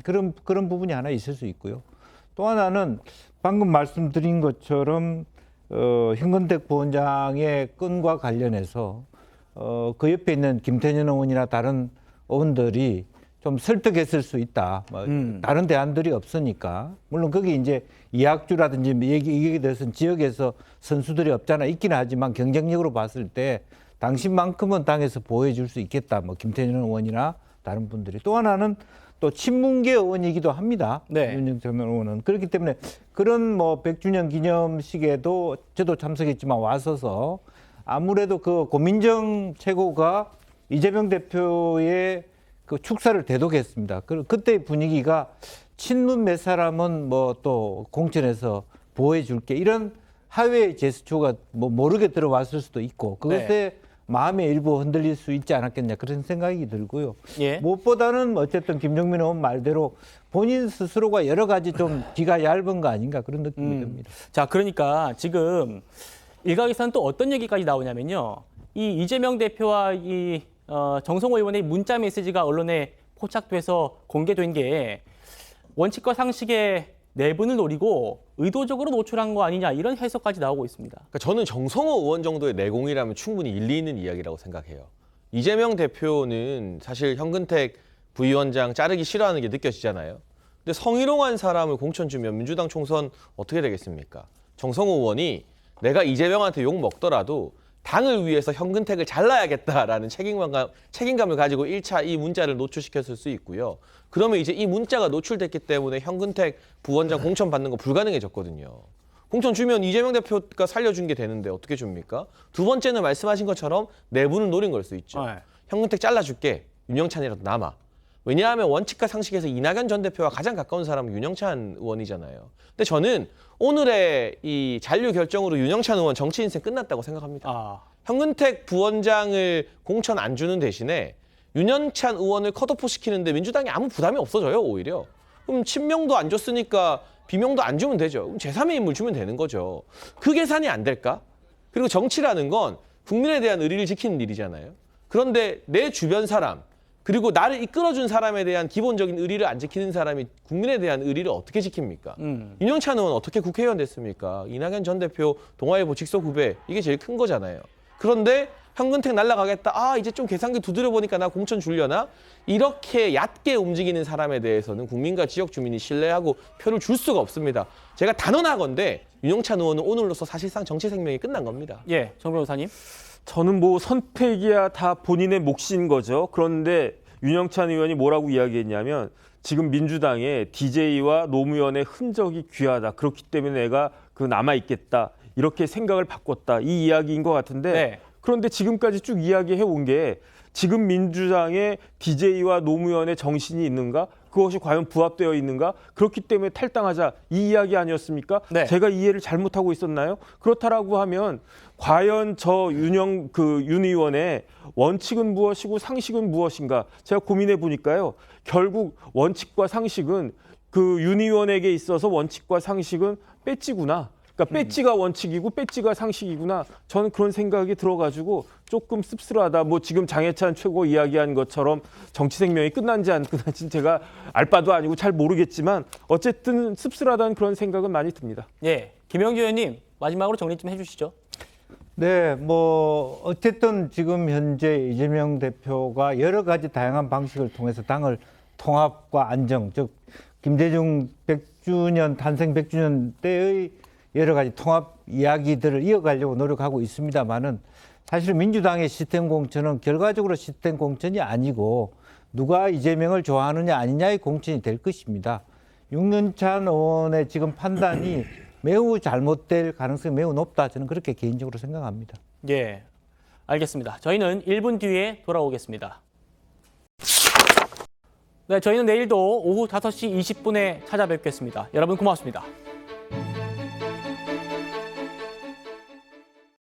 그런 부분이 하나 있을 수 있고요. 또 하나는 방금 말씀드린 것처럼 현근택 부원장의 건과 관련해서 그 옆에 있는 김태년 의원이나 다른 의원들이 좀 설득했을 수 있다. 다른 대안들이 없으니까. 물론 거기 이제 이학주라든지 이게 대해서는 지역에서 선수들이 없잖아. 있기는 하지만 경쟁력으로 봤을 때 당신만큼은 당에서 보호해 줄 수 있겠다. 뭐 김태년 의원이나 다른 분들이. 또 하나는 또 친문계 의원이기도 합니다. 네. 윤영찬 의원은. 그렇기 때문에 그런 뭐 100주년 기념식에도 저도 참석했지만 와서서 아무래도 그 고민정 최고가 이재명 대표의 그 축사를 대독했습니다. 그때의 분위기가 친문 몇 사람은 뭐 또 공천에서 보호해 줄게 이런 하회의 제스처가 뭐 모르게 들어왔을 수도 있고 그것에 네. 마음의 일부 흔들릴 수 있지 않았겠냐 그런 생각이 들고요. 예. 무엇보다는 어쨌든 김종민 의원 말대로 본인 스스로가 여러 가지 좀 귀가 얇은 거 아닌가 그런 느낌이 듭니다. 자, 그러니까 지금 일각에서는 또 어떤 얘기까지 나오냐면요. 이 이재명 대표와 이 정성호 의원의 문자 메시지가 언론에 포착돼서 공개된 게 원칙과 상식의 내분을 노리고 의도적으로 노출한 거 아니냐 이런 해석까지 나오고 있습니다. 그러니까 저는 정성호 의원 정도의 내공이라면 충분히 일리 있는 이야기라고 생각해요. 이재명 대표는 사실 현근택 부위원장 자르기 싫어하는 게 느껴지잖아요. 근데 성희롱한 사람을 공천 주면 민주당 총선 어떻게 되겠습니까? 정성호 의원이 내가 이재명한테 욕 먹더라도 당을 위해서 현근택을 잘라야겠다라는 책임감을 가지고 1차 이 문자를 노출시켰을 수 있고요. 그러면 이제 이 문자가 노출됐기 때문에 현근택 부원장 공천 받는 거 불가능해졌거든요. 공천 주면 이재명 대표가 살려준 게 되는데 어떻게 줍니까? 두 번째는 말씀하신 것처럼 내분을 노린 걸 수 있죠. 네. 현근택 잘라줄게. 윤영찬이라도 남아. 왜냐하면 원칙과 상식에서 이낙연 전 대표와 가장 가까운 사람은 윤영찬 의원이잖아요. 근데 저는 오늘의 이 잔류 결정으로 윤영찬 의원 정치 인생 끝났다고 생각합니다. 현근택 부원장을 공천 안 주는 대신에 윤영찬 의원을 컷오프 시키는데 민주당이 아무 부담이 없어져요, 오히려. 그럼 친명도 안 줬으니까 비명도 안 주면 되죠. 그럼 제3의 인물 주면 되는 거죠. 그 계산이 안 될까? 그리고 정치라는 건 국민에 대한 의리를 지키는 일이잖아요. 그런데 내 주변 사람, 그리고 나를 이끌어준 사람에 대한 기본적인 의리를 안 지키는 사람이 국민에 대한 의리를 어떻게 지킵니까? 윤영찬 의원 어떻게 국회의원 됐습니까? 이낙연 전 대표 동아일보 직속 후배, 이게 제일 큰 거잖아요. 그런데 현근택 날라가겠다. 이제 좀 계산기 두드려보니까 나 공천 주려나? 이렇게 얕게 움직이는 사람에 대해서는 국민과 지역 주민이 신뢰하고 표를 줄 수가 없습니다. 제가 단언하건대 윤영찬 의원은 오늘로서 사실상 정치 생명이 끝난 겁니다. 예, 정 변호사님. 저는 뭐 선택이야 다 본인의 몫인 거죠. 그런데 윤영찬 의원이 뭐라고 이야기했냐면 지금 민주당에 DJ와 노무현의 흔적이 귀하다. 그렇기 때문에 내가 그 남아있겠다. 이렇게 생각을 바꿨다. 이 이야기인 것 같은데 네. 그런데 지금까지 쭉 이야기해 온 게 지금 민주당에 DJ와 노무현의 정신이 있는가? 그것이 과연 부합되어 있는가? 그렇기 때문에 탈당하자. 이 이야기 아니었습니까? 네. 제가 이해를 잘못하고 있었나요? 그렇다라고 하면 과연 저 윤 의원의 원칙은 무엇이고 상식은 무엇인가? 제가 고민해 보니까요. 결국 원칙과 상식은 그 윤 의원에게 있어서 원칙과 상식은 배지구나. 그러니까 배지가 원칙이고 배지가 상식이구나. 저는 그런 생각이 들어가지고 조금 씁쓸하다. 뭐 지금 장해찬 최고 이야기한 것처럼 정치 생명이 끝난지 안 끝난지 제가 알 바도 아니고 잘 모르겠지만 어쨌든 씁쓸하다는 그런 생각은 많이 듭니다. 예, 김영주 의원님 마지막으로 정리 좀 해주시죠. 네, 뭐 어쨌든 지금 현재 이재명 대표가 여러 가지 다양한 방식을 통해서 당을 통합과 안정, 즉 김대중 100주년 탄생 100주년 때의 여러 가지 통합 이야기들을 이어가려고 노력하고 있습니다만은 사실 민주당의 시스템 공천은 결과적으로 시스템 공천이 아니고 누가 이재명을 좋아하느냐 아니냐의 공천이 될 것입니다. 윤영찬 의원의 지금 판단이 매우 잘못될 가능성이 매우 높다. 저는 그렇게 개인적으로 생각합니다. 예, 알겠습니다. 저희는 1분 뒤에 돌아오겠습니다. 네, 저희는 내일도 오후 5시 20분에 찾아뵙겠습니다. 여러분 고맙습니다.